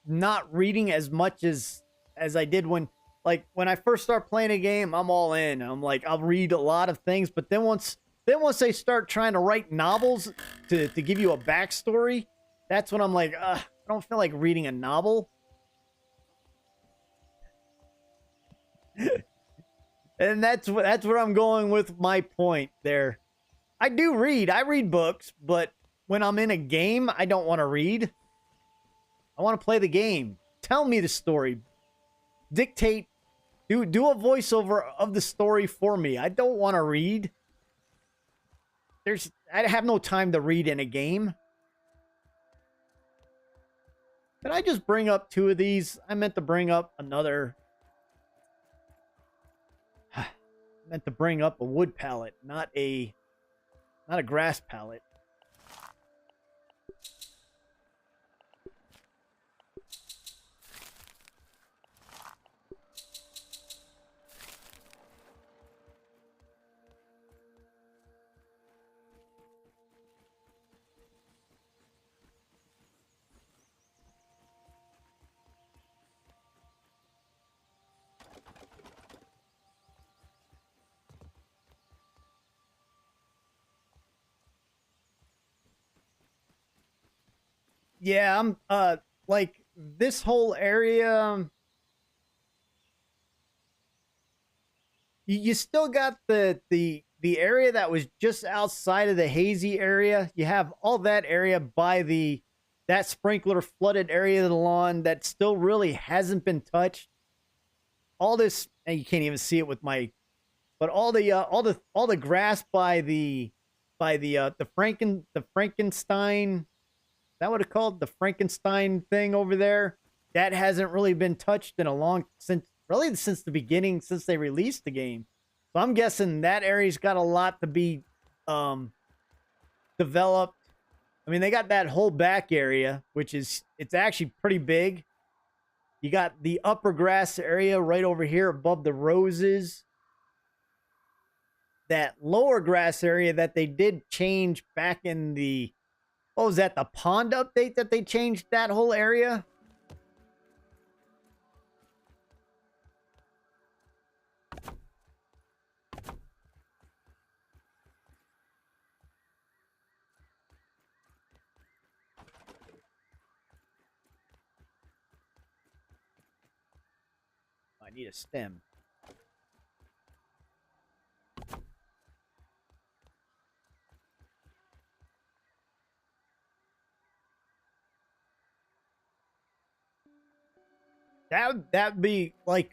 not reading as much as I did when, like, when I first start playing a game. I'm all in. I'm like, I'll read a lot of things, but then once they start trying to write novels to give you a backstory, that's when I'm like, I don't feel like reading a novel. And that's where I'm going with my point there. I do read. I read books, but when I'm in a game, I don't want to read. I want to play the game. Tell me the story. Dictate. Do a voiceover of the story for me. I don't want to read. I have no time to read in a game. Did I just bring up 2 of these? I meant to bring up another. I meant to bring up a wood pallet, not a grass pallet. Yeah, I'm like this whole area. You still got the area that was just outside of the hazy area. You have all that area by that sprinkler flooded area of the lawn that still really hasn't been touched. All this, and you can't even see it with my, but all the grass by the Frankenstein, is that what it's called, the Frankenstein thing over there, that hasn't really been touched in a long, since the beginning, since they released the game. So I'm guessing that area's got a lot to be um developed. I mean, they got that whole back area, which is, it's actually pretty big. You got the upper grass area right over here above the roses. That lower grass area that they did change back in the, what was that, the pond update that they changed that whole area? Need a stem. That'd be like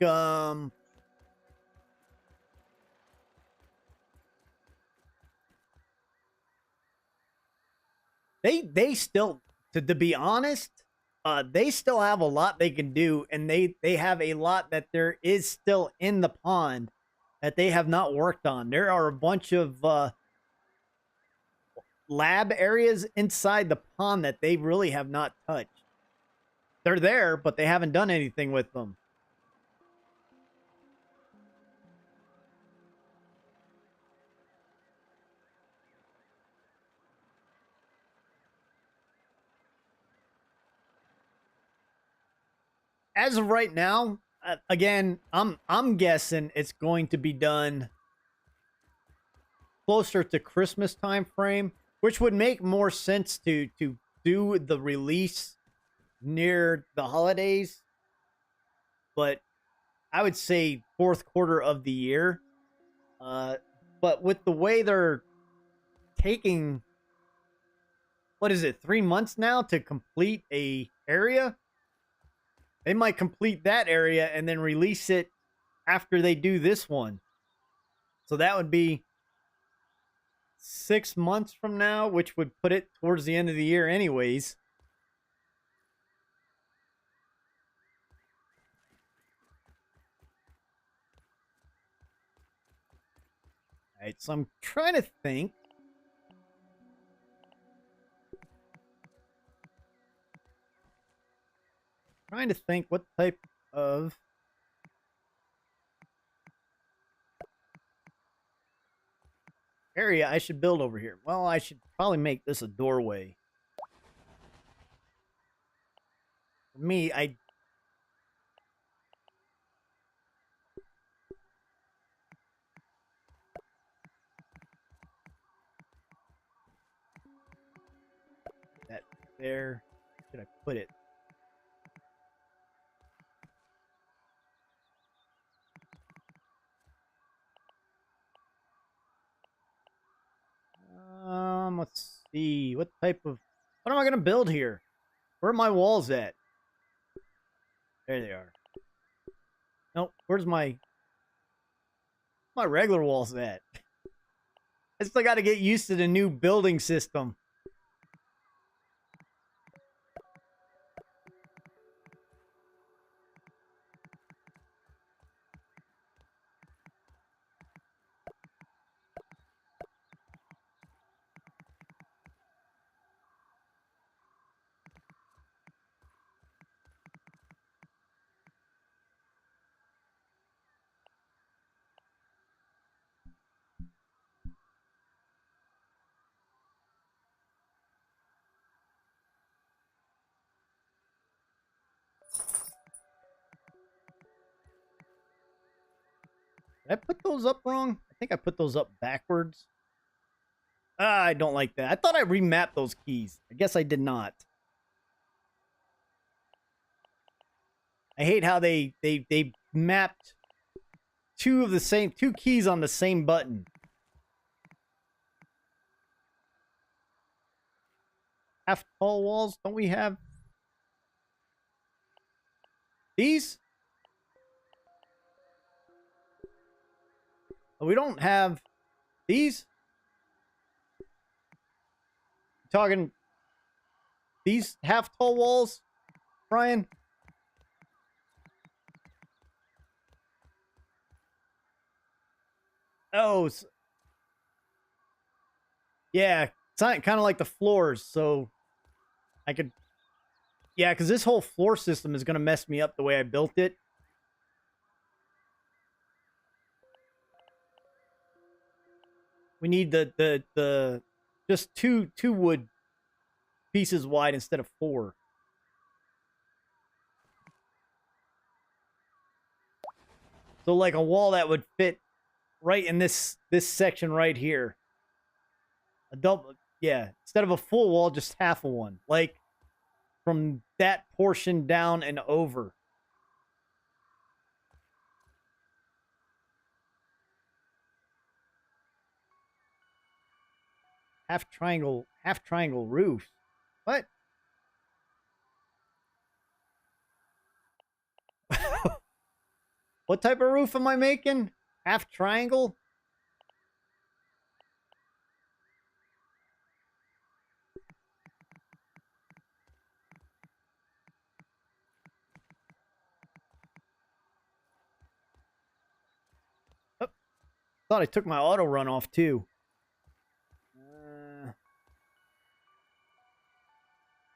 they still, to be honest, they still have a lot they can do, and they have a lot that there is still in the pond that they have not worked on. There are a bunch of lab areas inside the pond that they really have not touched. They're there, but they haven't done anything with them. As of right now, again, I'm guessing it's going to be done closer to Christmas time frame, which would make more sense to do the release near the holidays. But I would say fourth quarter of the year. But with the way they're taking, what is it, 3 months now to complete a area, they might complete that area and then release it after they do this one. So that would be 6 months from now, which would put it towards the end of the year anyways. All right, so I'm trying to think. What type of area I should build over here. Well, I should probably make this a doorway. For me, that there. Should I put it? Let's see. What am I gonna build here? Where are my walls at? There they are. Nope. Where's my regular walls at? I still got to get used to the new building system. Did I put those up wrong? I think I put those up backwards. I don't like that. I thought I remapped those keys. I guess I did not. I hate how they mapped two keys on the same button. Half tall walls. Don't we have these? Oh, we don't have these. Talking these half tall walls, Brian? Oh, yeah. It's kind of like the floors, so I could. Yeah, because this whole floor system is going to mess me up the way I built it. We need the just two wood pieces wide instead of 4. So like a wall that would fit right in this section right here. A double, yeah. Instead of a full wall, just half of one. Like from that portion down and over. half triangle roofs. What? What type of roof am I making? Half triangle? Oh, thought I took my auto run off too.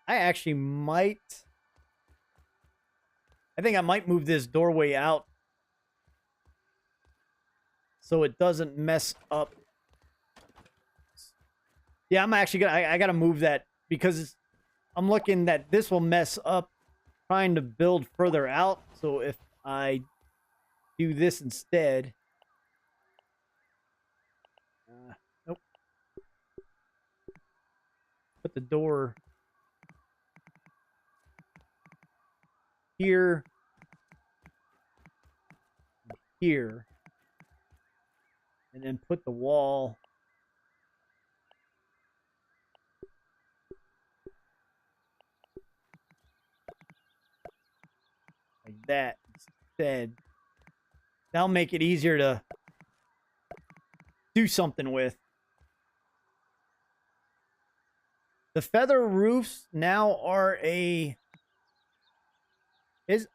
I actually might. I think I might move this doorway out so it doesn't mess up. Yeah, I'm actually gonna. I gotta move that because I'm looking that this will mess up trying to build further out. So if I do this instead, nope. Put the door here, here, and then put the wall like that instead. That'll make it easier to do something with. The feather roofs now are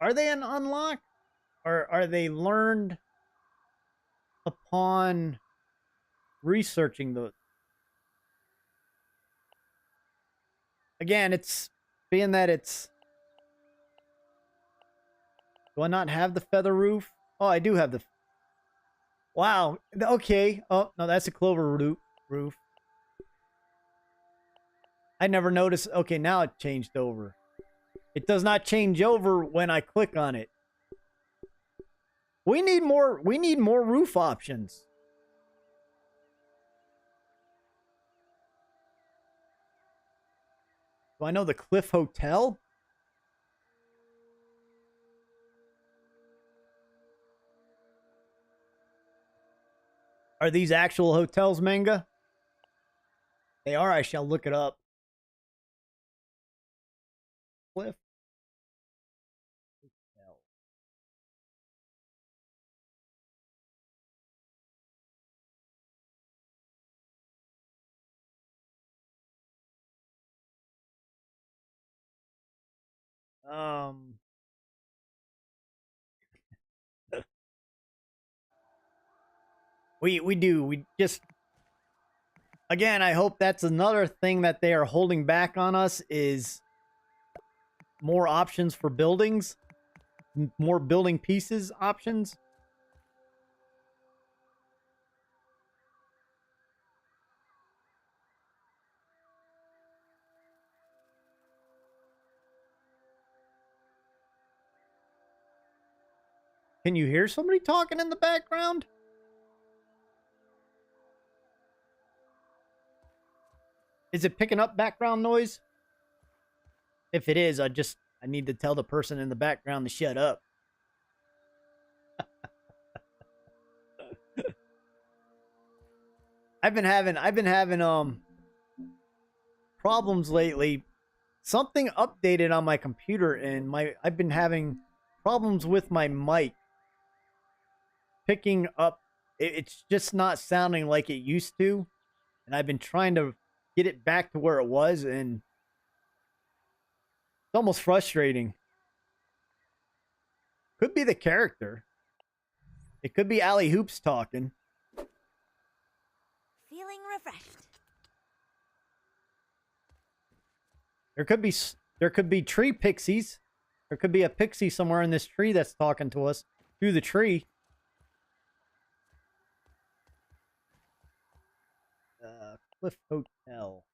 are they an unlock? Or are they learned upon researching the again, it's being that it's do I not have the feather roof? Oh, I do have the wow. Okay. Oh no, that's a clover roof. I never noticed. Okay, now it changed over. It does not change over when I click on it. We need more roof options. Do I know the Cliff Hotel? Are these actual hotels, Manga? They are. I shall look it up. Cliff Hotel. Um, we do. We just again. I hope that's another thing that they are holding back on us is more options for buildings, more building pieces options. Can you hear somebody talking in the background? Is it picking up background noise? If it is, I need to tell the person in the background to shut up. I've been having problems lately. Something updated on my computer and I've been having problems with my mic picking up. It's just not sounding like it used to, and I've been trying to get it back to where it was, and it's almost frustrating. Could be the character. It could be Allie Hoops talking. Feeling refreshed. There could be tree pixies. There could be a pixie somewhere in this tree that's talking to us through the tree. Cliff Hotel.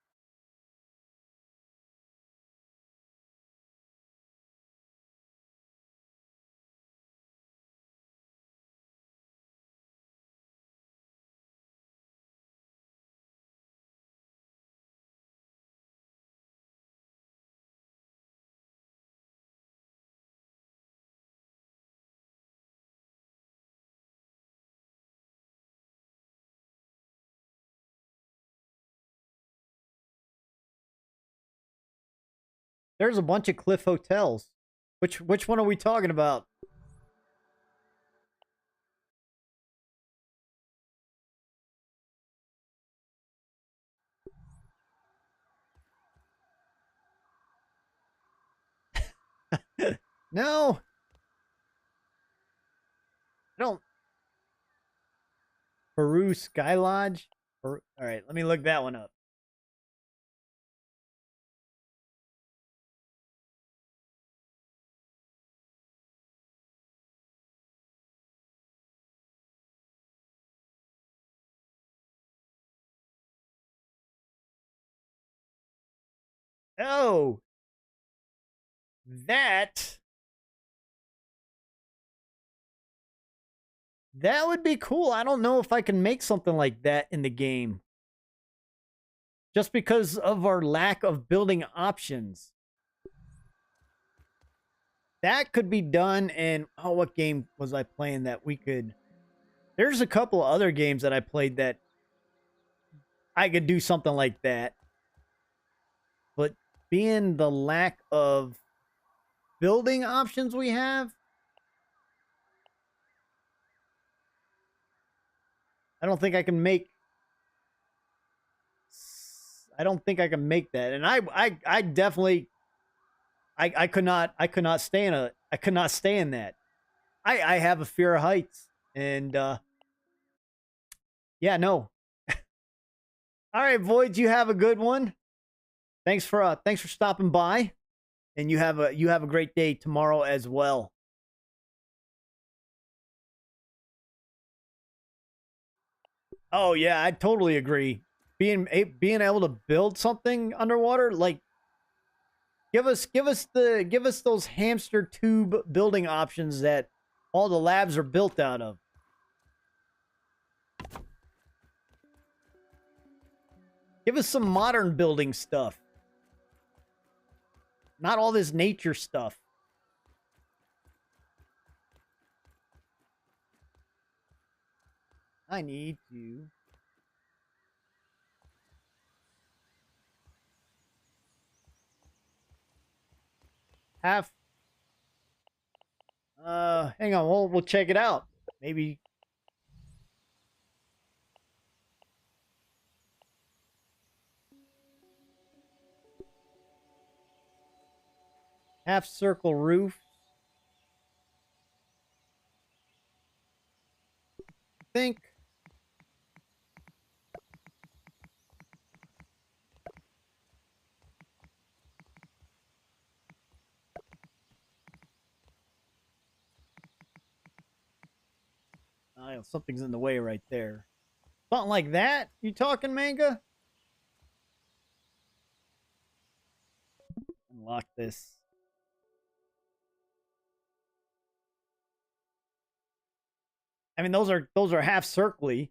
There's a bunch of cliff hotels. Which one are we talking about? No, I don't. Peru Sky Lodge. All right, let me look that one up. Oh, that that would be cool. I don't know if I can make something like that in the game. Just because of our lack of building options. That could be done in, oh, what game was I playing that we could? There's a couple other games that I played that I could do something like that. But being the lack of building options we have, I don't think I can make I don't think I can make that. And I definitely I could not stay in a I could not stay in that. I have a fear of heights. And yeah, no. All right, Void, you have a good one. Thanks for stopping by. And you have a great day tomorrow as well. Oh yeah, I totally agree. Being able to build something underwater, like give us those hamster tube building options that all the labs are built out of. Give us some modern building stuff. Not all this nature stuff. I need to have hang on, we'll check it out. Maybe half circle roof. I think something's in the way right there. Something like that? You talking, manga? Unlock this. I mean, those are half circly.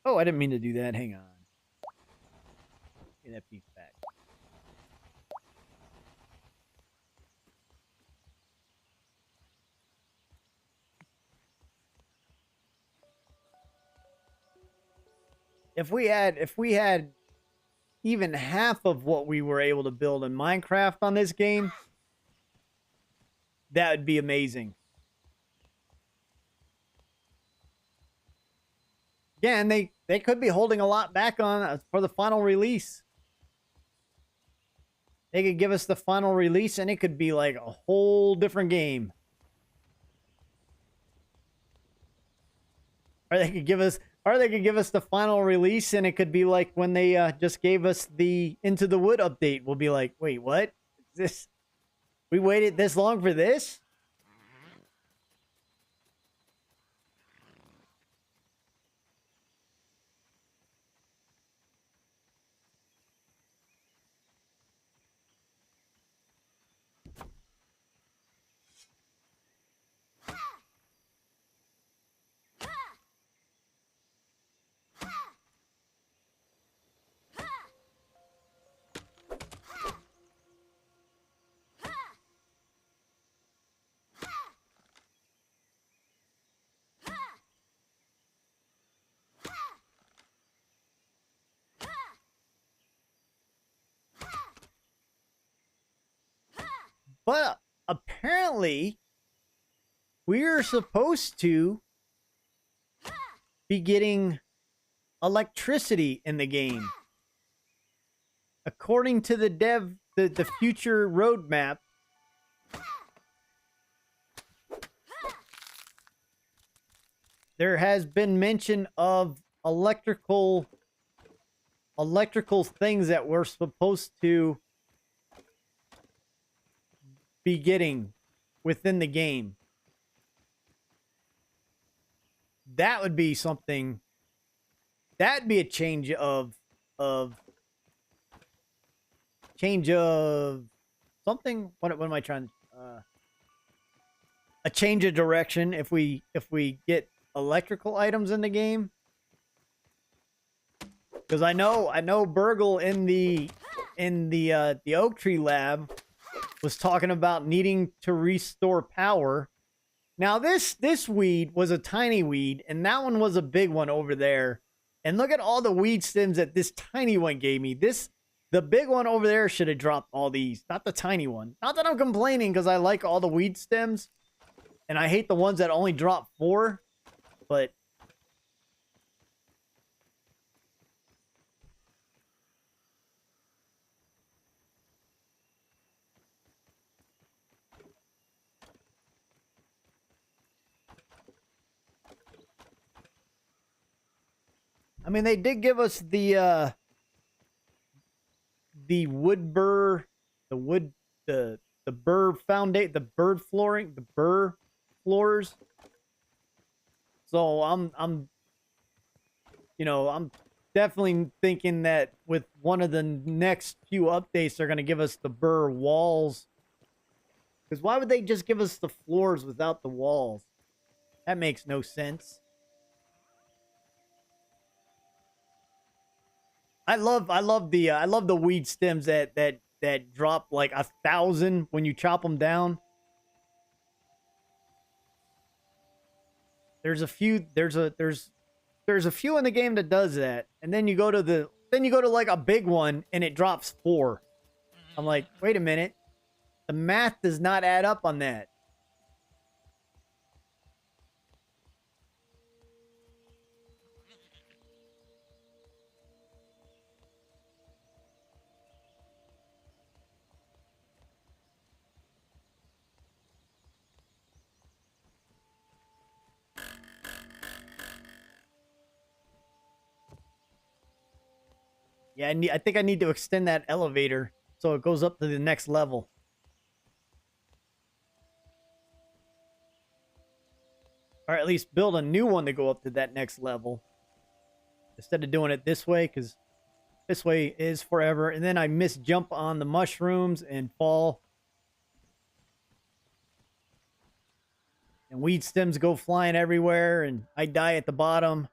Oh, I didn't mean to do that. Hang on. Get that piece back. If we had even half of what we were able to build in Minecraft on this game, that would be amazing. Yeah, and they could be holding a lot back on for the final release. They could give us the final release, and it could be like a whole different game. Or they could give us the final release, and it could be like when they just gave us the Into the Wood update. We'll be like, wait, what? Is this? We waited this long for this? But apparently, we're supposed to be getting electricity in the game. According to the future roadmap, there has been mention of electrical things that we're supposed to be getting within the game. That would be something. That'd be a change of something. What am I trying to? A change of direction if we get electrical items in the game. Because I know Burgle in the Oak Tree lab was talking about needing to restore power. Now this weed was a tiny weed, and that one was a big one over there. And look at all the weed stems that this tiny one gave me. The big one over there should have dropped all these, not the tiny one. Not that I'm complaining, because I like all the weed stems, and I hate the ones that only drop 4. But I mean, they did give us the wood burr, the burr foundation, the bird flooring, the burr floors. So I'm definitely thinking that with one of the next few updates, they're going to give us the burr walls. Because why would they just give us the floors without the walls? That makes no sense. I love the weed stems that drop like 1,000 when you chop them down. There's a few in the game that does that, and then you go to like a big one and it drops 4. I'm like, wait a minute, the math does not add up on that. Yeah, I think I need to extend that elevator so it goes up to the next level. Or at least build a new one to go up to that next level. Instead of doing it this way, because this way is forever. And then I jump on the mushrooms and fall. And weed stems go flying everywhere, and I die at the bottom.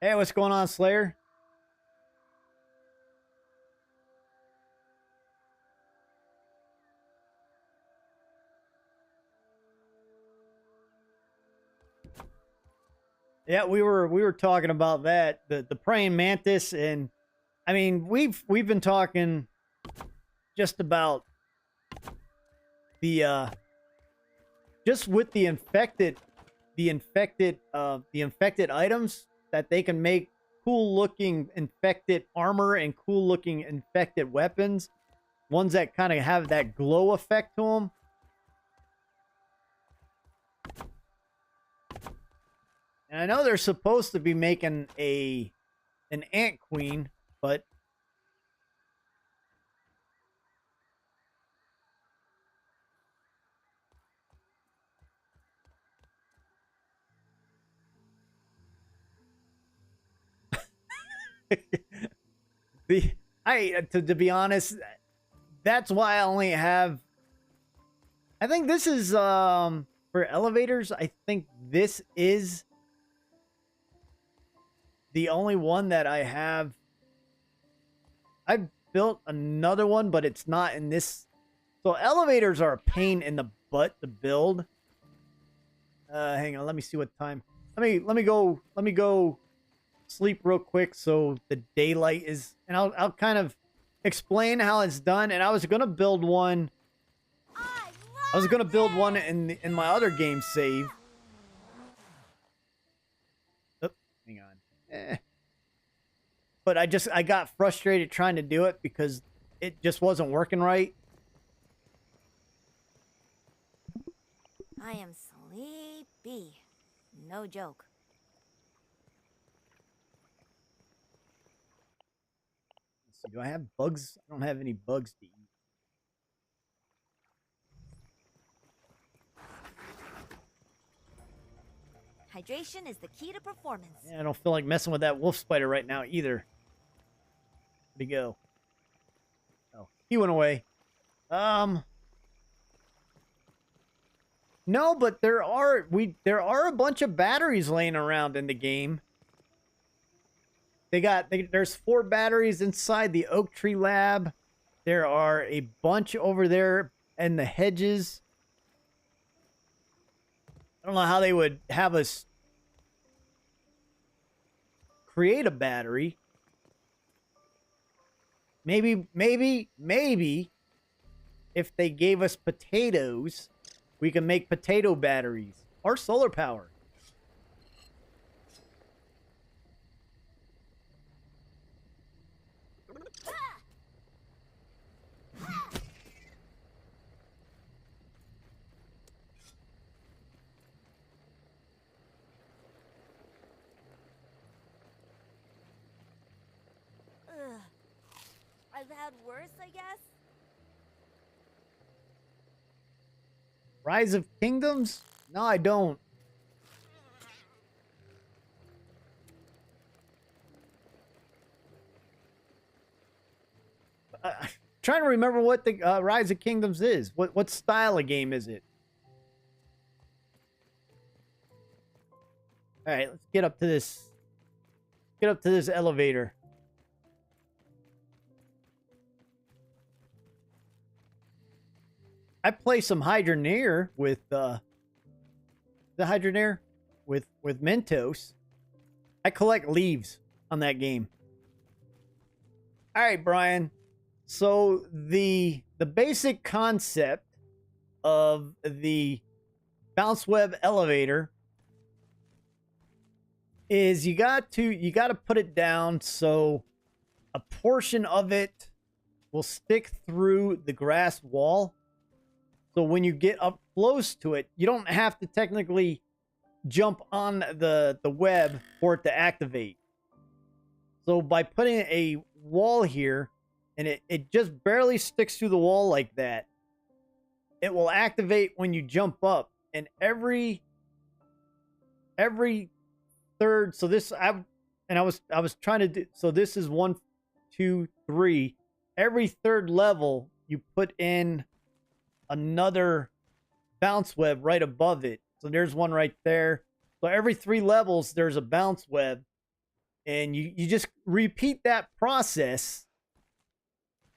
Hey, what's going on, Slayer? Yeah, we were talking about that, the praying mantis, and I mean we've been talking just about the just with the infected items that they can make cool looking infected armor and cool looking infected weapons, ones that kind of have that glow effect to them. And I know they're supposed to be making an ant queen, but to be honest, that's why I only have. I think this is for elevators. I think this is the only one that I have. I built another one, but it's not in this. So elevators are a pain in the butt to build. Hang on, let me see what time. Let me go sleep real quick so the daylight is, and I'll kind of explain how it's done. And I was gonna build one. I was gonna build one in my other game save. Oh, hang on. But I got frustrated trying to do it because it just wasn't working right. I am sleepy. No joke. Let's see, do I have bugs? I don't have any bugs to eat. Hydration is the key to performance. Yeah, I don't feel like messing with that wolf spider right now either. Where'd he go? Oh, he went away. No, but there are a bunch of batteries laying around in the game. There's 4 batteries inside the oak tree lab. There are a bunch over there in the hedges. I don't know how they would have us create a battery. Maybe if they gave us potatoes, we can make potato batteries or solar power. Ugh. I've had worse, I guess. Rise of Kingdoms? No, I don't. Trying to remember what the Rise of Kingdoms is. What style of game is it? All right, let's get up to this. Get up to this elevator. I play some Hydroneer with the Hydroneer with Mentos. I collect leaves on that game. All right, Brian. So the basic concept of the bounce web elevator is you got to put it down so a portion of it will stick through the grass wall. So when you get up close to it, you don't have to technically jump on the web for it to activate. So by putting a wall here, and it just barely sticks through the wall like that, it will activate when you jump up. And every third, so this I was trying to do, so this is 1, 2, 3. Every third level, you put in another bounce web right above it. So there's one right there. So every 3 levels, there's a bounce web. And you just repeat that process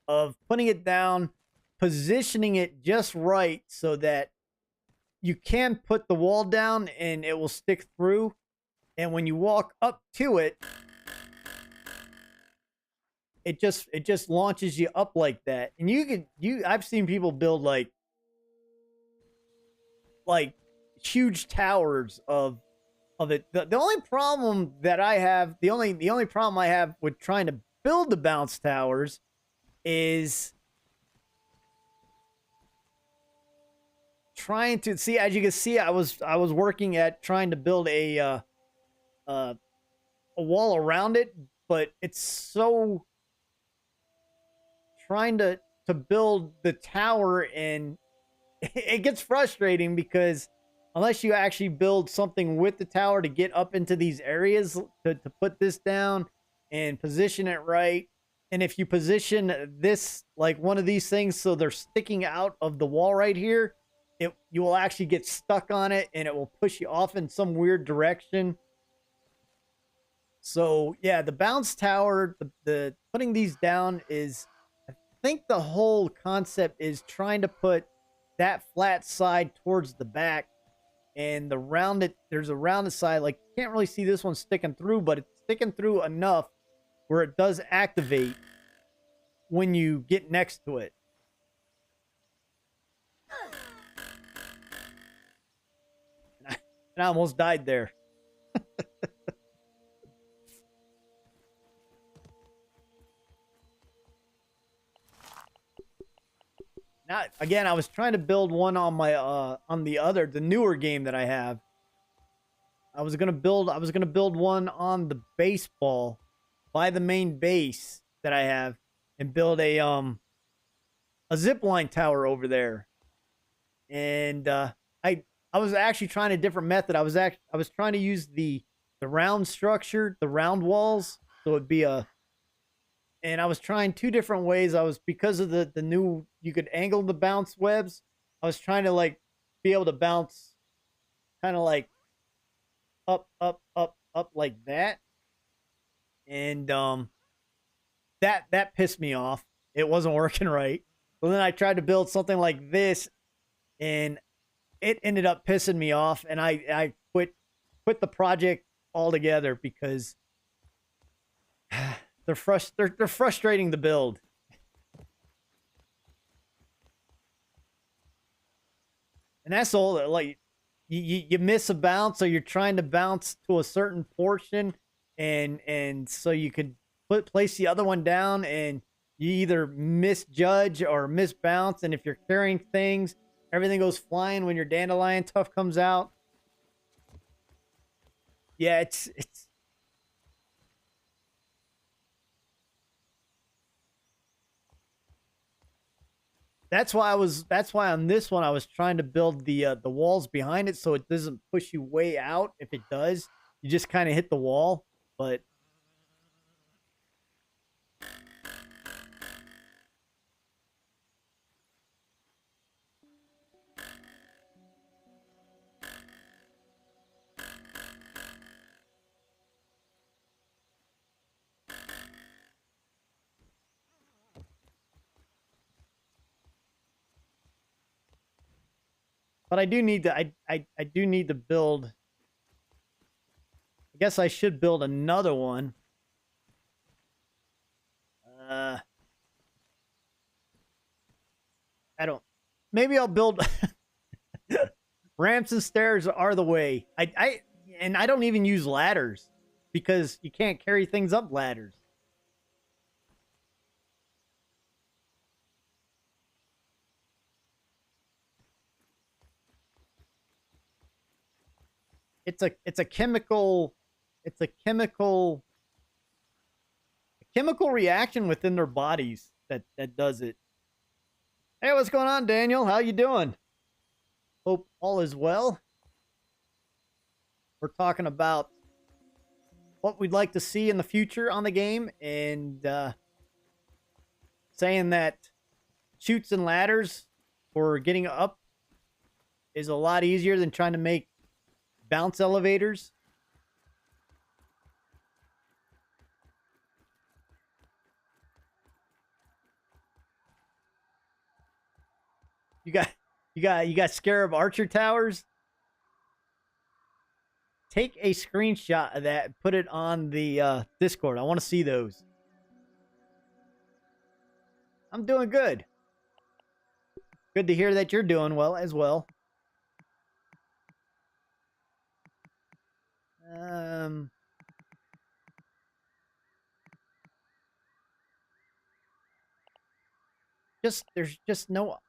of putting it down, positioning it just right so that you can put the wall down and it will stick through. And when you walk up to it, it just launches you up like that. And I've seen people build like huge towers of it. The only problem that I have, the only problem I have with trying to build the bounce towers is trying to see. As you can see, I was working at trying to build a wall around it, but it's so trying to build the tower, and it gets frustrating because unless you actually build something with the tower to get up into these areas to put this down and position it right. And if you position this like one of these things so they're sticking out of the wall right here, you will actually get stuck on it and it will push you off in some weird direction. So yeah, the bounce tower, the putting these down is, I think the whole concept is trying to put that flat side towards the back and there's a rounded side. Like, you can't really see this one sticking through, but it's sticking through enough where it does activate when you get next to it. And I almost died there. Now, again, I was trying to build one on my on the newer game that I have. I was gonna build one on the baseball by the main base that I have, and build a zip line tower over there. And I was actually trying a different method. I was trying to use the round structure, the round walls, so it'd be a. And I was trying two different ways. I was, because of the new, you could angle the bounce webs. I was trying to like be able to bounce kind of like up, up, up, up like that. And that pissed me off. It wasn't working right. So then I tried to build something like this, and it ended up pissing me off, and I quit the project altogether because they're frustrating the build. And that's all. Like, you miss a bounce, or you're trying to bounce to a certain portion, and so you could place the other one down, and you either misjudge or misbounce, and if you're carrying things, everything goes flying when your dandelion tuft comes out. Yeah, it's that's why on this one I was trying to build the walls behind it so it doesn't push you way out. If it does, you just kind of hit the wall. But I do need to I do need to build. I guess I should build another one. Uh I don't. Maybe I'll build. Ramps and stairs are the way. And I don't even use ladders because you can't carry things up ladders. It's a chemical it's a chemical reaction within their bodies that does it. Hey, what's going on, Daniel? How you doing? Hope all is well. We're talking about what we'd like to see in the future on the game, and saying that chutes and ladders for getting up is a lot easier than trying to make bounce elevators. You got you got Scarab Archer towers. Take a screenshot of that and put it on the Discord. I want to see those. I'm doing good. Good to hear that you're doing well as well. Um, there's just no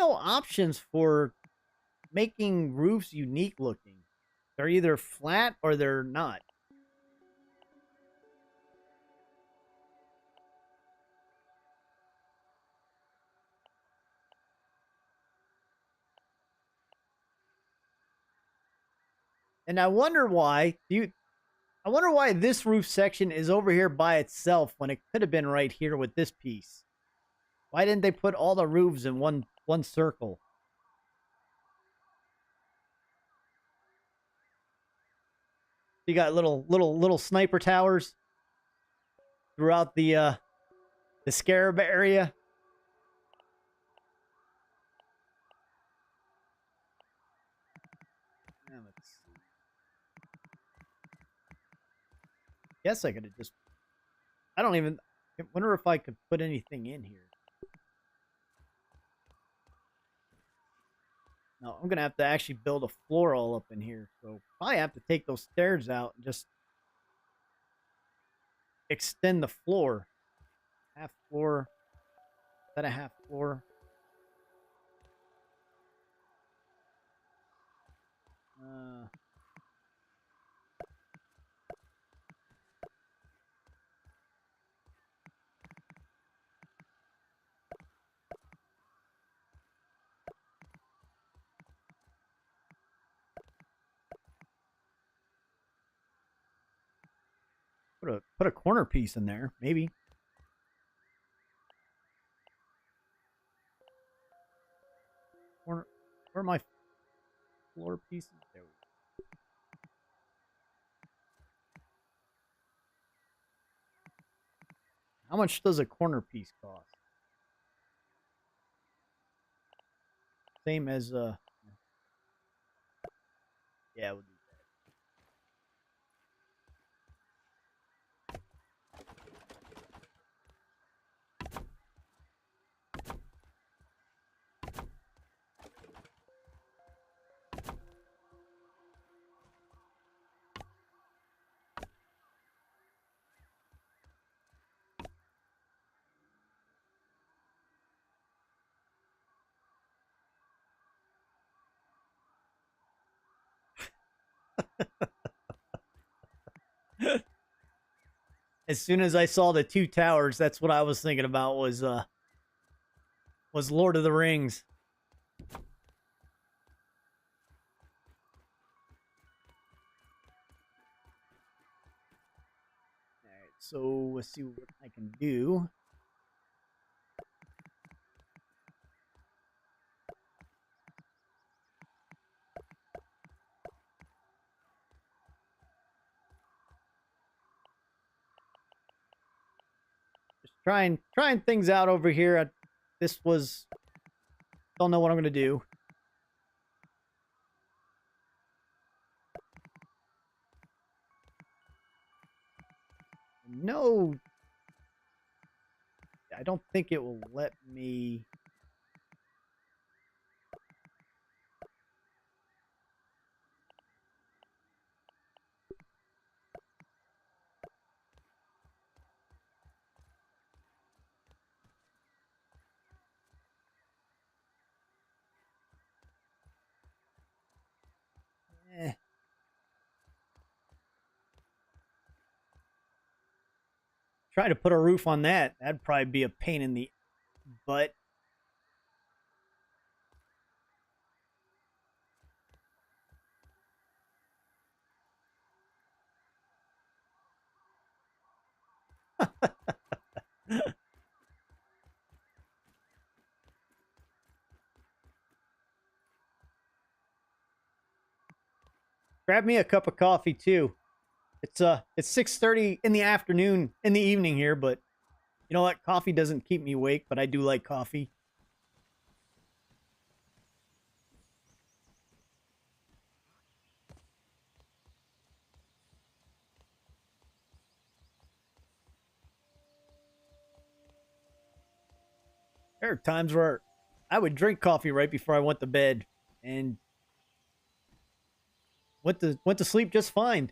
options for making roofs unique looking. They're either flat or they're not. And I wonder why I wonder why this roof section is over here by itself when it could have been right here with this piece. Why didn't they put all the roofs in one circle? You got little sniper towers throughout the Scarab area. Let's see. Guess I could have just. I don't even. I wonder if I could put anything in here. No, I'm gonna have to actually build a floor all up in here. So probably have to take those stairs out and just extend the floor. Half floor. Is that a half floor? Uh, put a corner piece in there, maybe. Corner. Where are my floor pieces? There we go. How much does a corner piece cost? Same as yeah, we'll do that. As soon as I saw the two towers, that's what I was thinking about was Lord of the Rings. All right, so let's see what I can do. Just trying things out over here. This was don't know what I'm gonna do. No, I don't think it will let me. Eh. Try to put a roof on that. That'd probably be a pain in the butt. Grab me a cup of coffee too. It's 6:30 in the afternoon in the evening here, but you know what? Coffee doesn't keep me awake, but I do like coffee. There are times where I would drink coffee right before I went to bed and went to sleep just fine.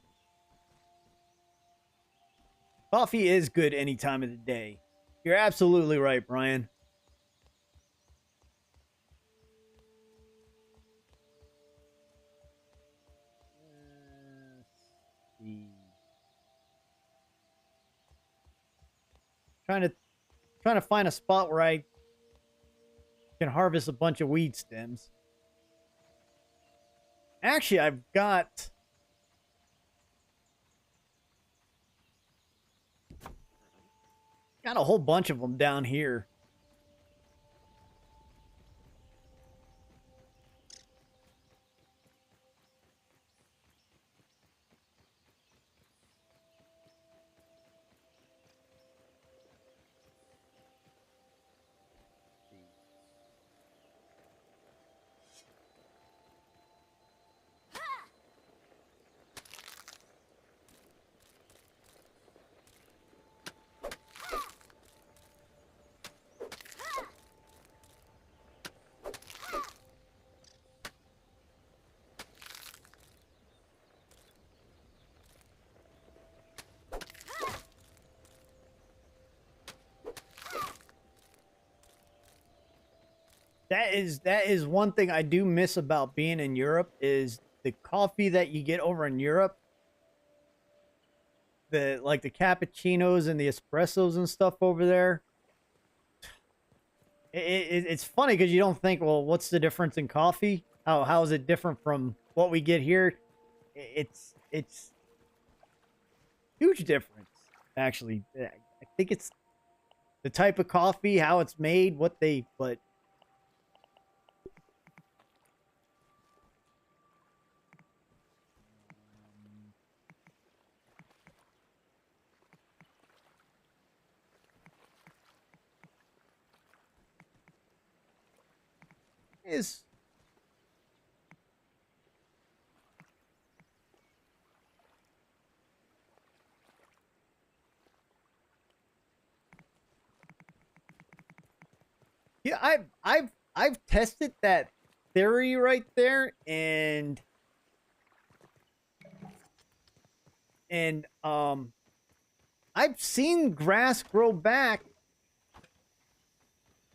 Coffee is good any time of the day. You're absolutely right, Brian. Let's see. Trying to trying to find a spot where I can harvest a bunch of weed stems. Actually, I've got a whole bunch of them down here. That is one thing I do miss about being in Europe is the coffee that you get over in Europe, the like the cappuccinos and the espressos and stuff over there. It's funny because you don't think, well, what's the difference in coffee? How is it different from what we get here? It's huge difference actually. I think it's the type of coffee, how it's made, what they but is yeah, I've tested that theory right there, and I've seen grass grow back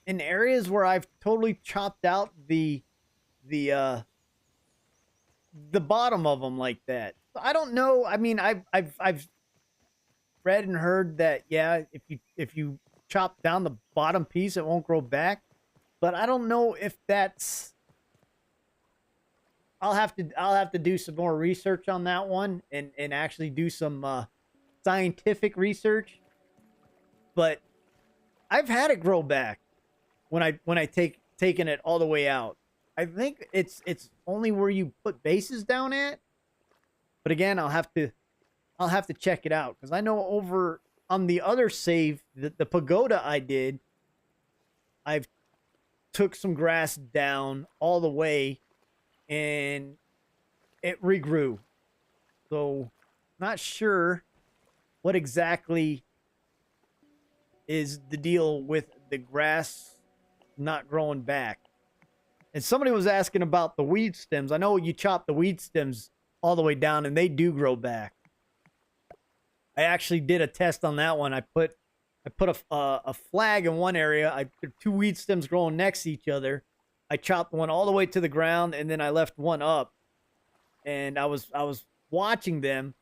in areas where I've totally chopped out the uh the bottom of them like that. I don't know. I mean, I've read and heard that yeah, if you chop down the bottom piece, it won't grow back. But I don't know if that's. I'll have to do some more research on that one and actually do some scientific research. But I've had it grow back when I taken it all the way out. I think it's only where you put bases down at. But again, I'll have to check it out because I know over on the other save, the pagoda I did, I've took some grass down all the way and it regrew. So not sure what exactly is the deal with the grass not growing back. And somebody was asking about the weed stems. I know you chop the weed stems all the way down and they do grow back. I actually did a test on that one. I put a flag in one area. I put two weed stems growing next to each other. I chopped one all the way to the ground, and then I left one up. And I was watching them,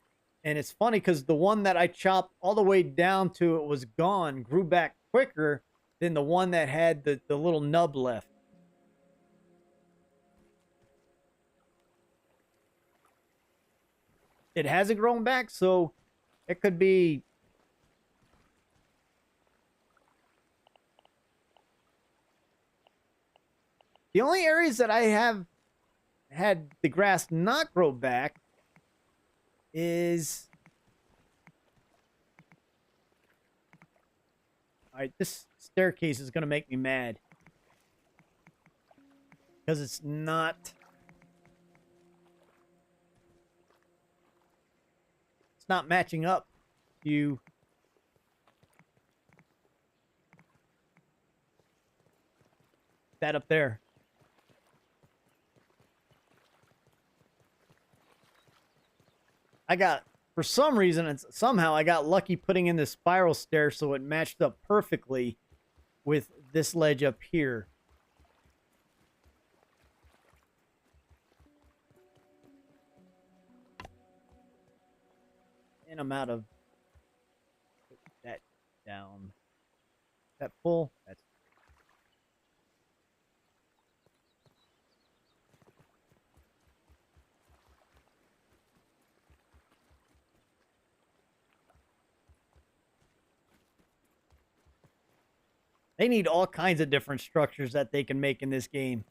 and it's funny because the one that I chopped all the way down to it was gone grew back quicker than the one that had the little nub left. It hasn't grown back, so it could be. The only areas that I have had the grass not grow back is. All right, this staircase is going to make me mad because it's not matching up to that up there. I got, for some reason, it's somehow I got lucky putting in the spiral stair so it matched up perfectly with this ledge up here. And I'm out of that down. That full? That's they need all kinds of different structures that they can make in this game.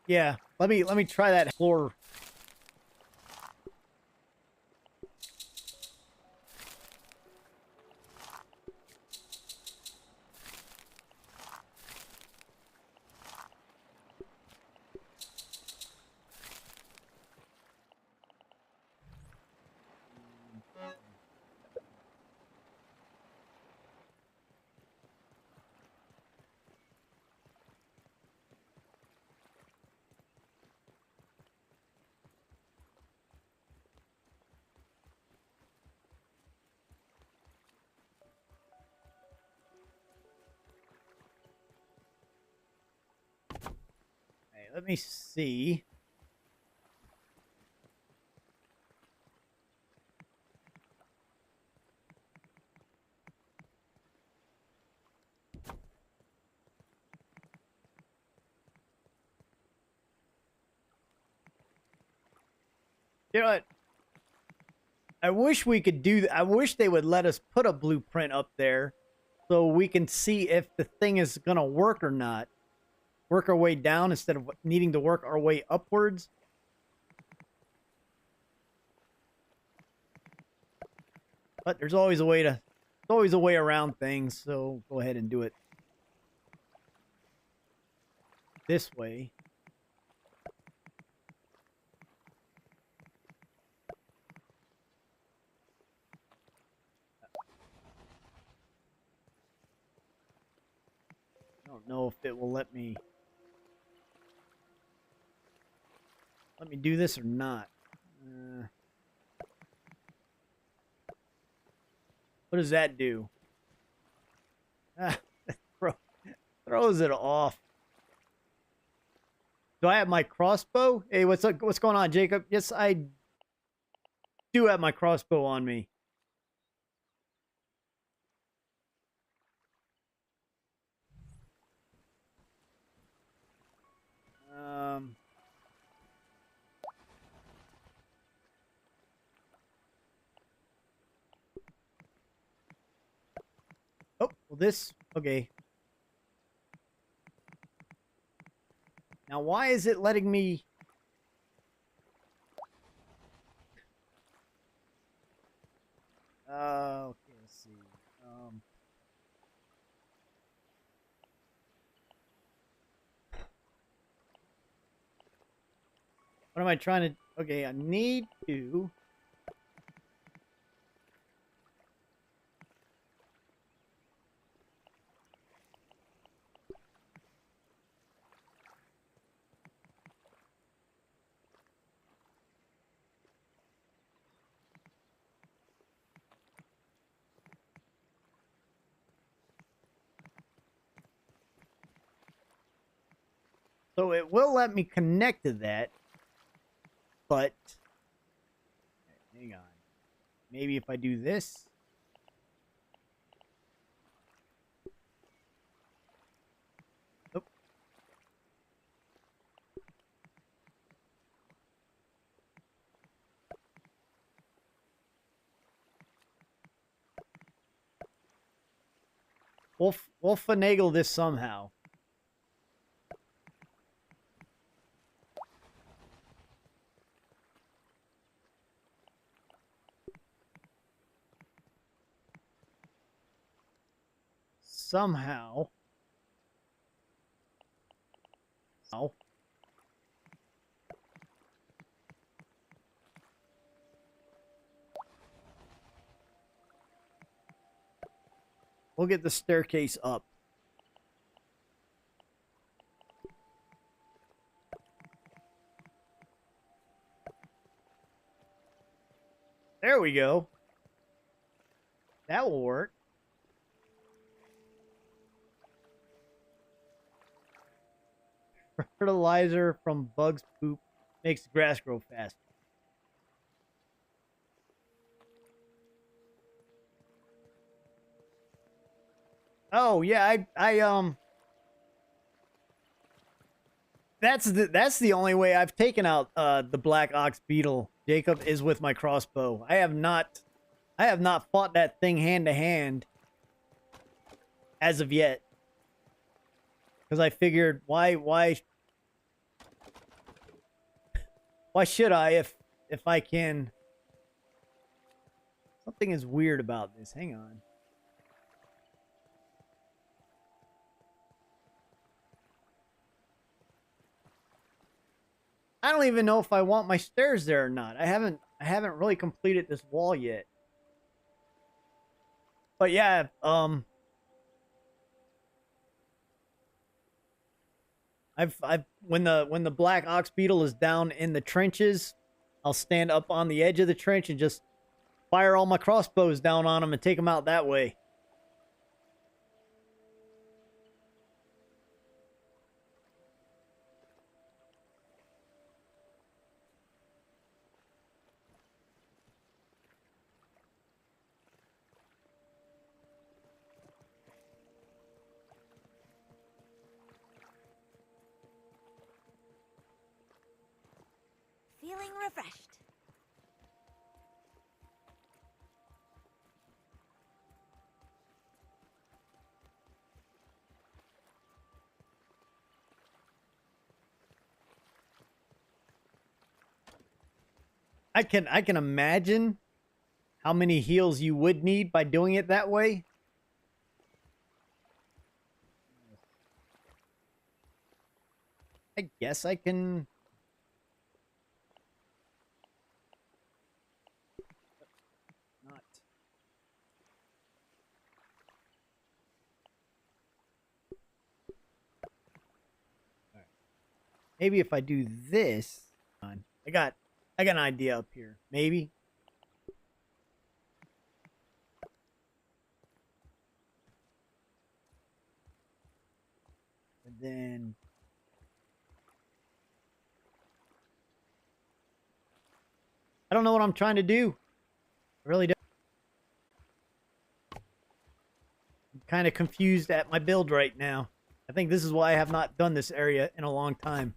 Yeah, let me try that floor. Hey, let me see. You know what? I wish we could do I wish they would let us put a blueprint up there so we can see if the thing is going to work or not. Work our way down instead of needing to work our way upwards. But there's always a way around things, so go ahead and do it this way. I don't know if it will let me do this or not. What does that do? Throws it off. Do I have my crossbow? Hey, what's up? What's going on, Jacob? Yes, I do have my crossbow on me. Oh, well, this okay. Now, why is it letting me? Okay, let's see. What am I trying to? Okay, I need to. So it will let me connect to that, but hang on. Maybe if I do this. Oh. We'll finagle this somehow. Somehow. Oh. We'll get the staircase up. There we go. That will work. Fertilizer from bugs' poop makes the grass grow faster. Oh yeah, that's the only way I've taken out the black ox beetle, Jacob, is with my crossbow. I have not fought that thing hand to hand as of yet. Because I figured why should I if I can? Something is weird about this. Hang on. I don't even know if I want my stairs there or not. I haven't really completed this wall yet. But yeah, I've when the black ox beetle is down in the trenches, I'll stand up on the edge of the trench and just fire all my crossbows down on them and take them out that way. Feeling refreshed. I can imagine how many heals you would need by doing it that way. I guess I can. Not. All right. Maybe if I do this, I got an idea up here. Maybe. And then I don't know what I'm trying to do. I really don't. I'm kind of confused at my build right now. I think this is why I have not done this area in a long time.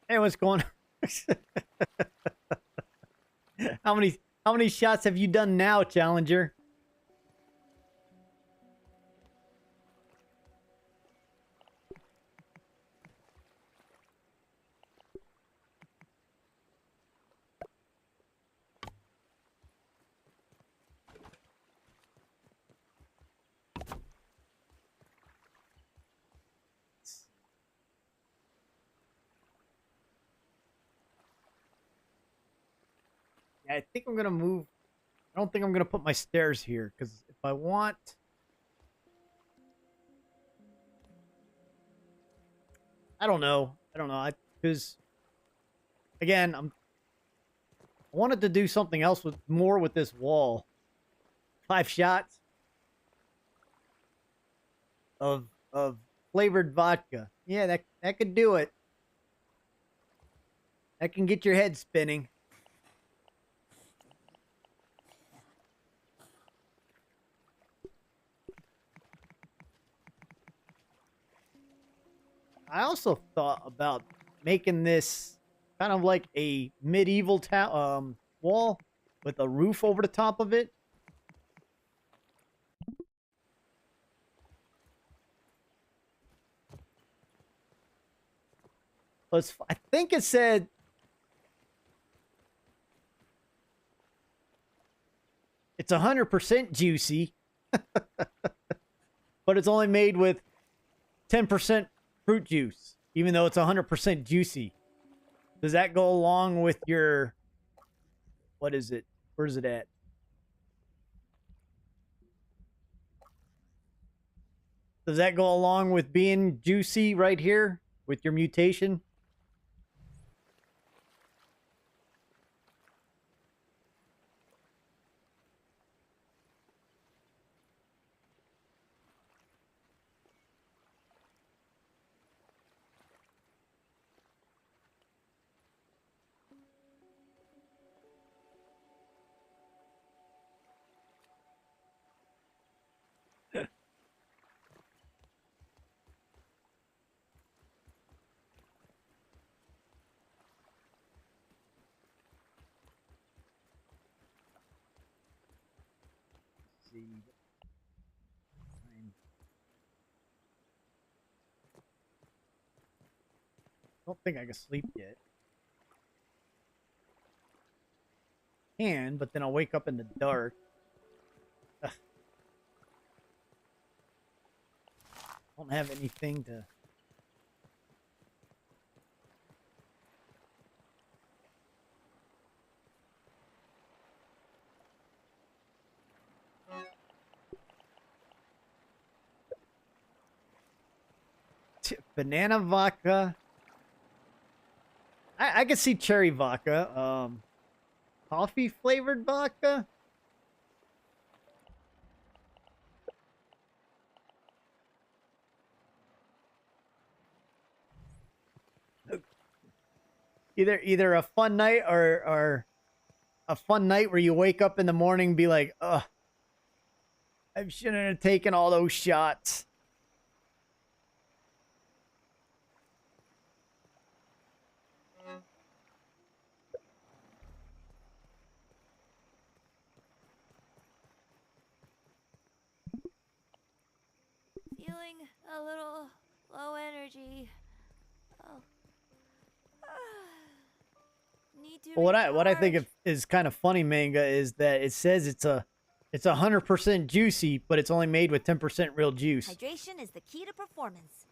Hey, what's going on? How many shots have you done now, Challenger? Yeah, I think I'm gonna move. I don't think I'm gonna put my stairs here because if I want, I don't know. I don't know. Because again, I wanted to do something else with more with this wall. 5 shots of flavored vodka. Yeah, that could do it. That can get your head spinning. I also thought about making this kind of like a medieval wall with a roof over the top of it. I think it said it's 100% juicy, but it's only made with 10% fruit juice, even though it's 100% juicy. Does that go along with your, what is it? Where's it at? Does that go along with being juicy right here with your mutation? See. Don't think I can sleep yet. Can, but then I'll wake up in the dark. Ugh. Don't have anything to... Banana vodka. I can see cherry vodka. Coffee flavored vodka. Either a fun night or a fun night where you wake up in the morning and be like, ugh, I shouldn't have taken all those shots. Feeling a little low energy. Oh. Need to What I think recharge. is kind of funny, manga, is that it says it's 100% juicy, but it's only made with 10% real juice. Hydration is the key to performance.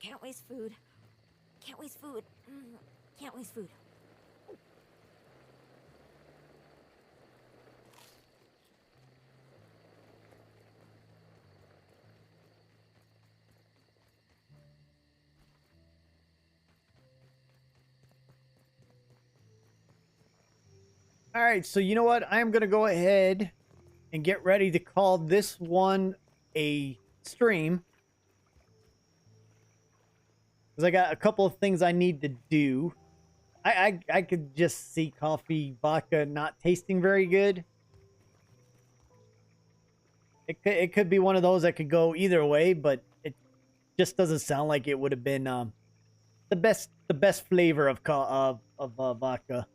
Can't waste food. Can't waste food. Can't waste food. All right, so you know what? I'm going to go ahead and get ready to call this one a stream. Because I got a couple of things I need to do. I could just see coffee vodka not tasting very good. It could be one of those that could go either way, but it just doesn't sound like it would have been the best flavor of vodka.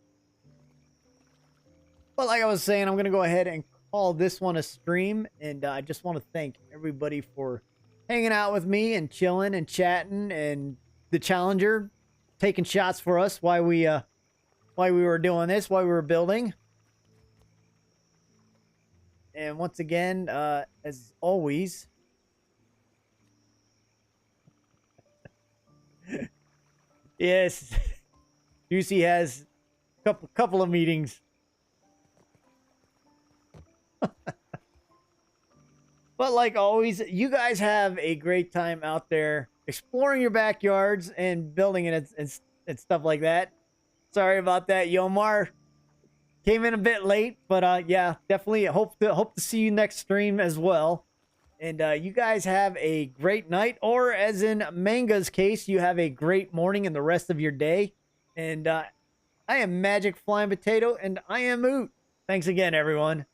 But like I was saying, I'm gonna go ahead and call this one a stream, and I just want to thank everybody for hanging out with me and chilling and chatting, and the Challenger taking shots for us while we were doing this, while we were building. And once again, as always, yes, Juicy has couple of meetings. But like always, you guys have a great time out there exploring your backyards and building it and stuff like that. Sorry about that, Yomar. Came in a bit late, but yeah, definitely hope to see you next stream as well. And you guys have a great night, or as in Manga's case, you have a great morning and the rest of your day. And I am Magic Flying Potato, and I am Oot. Thanks again, everyone.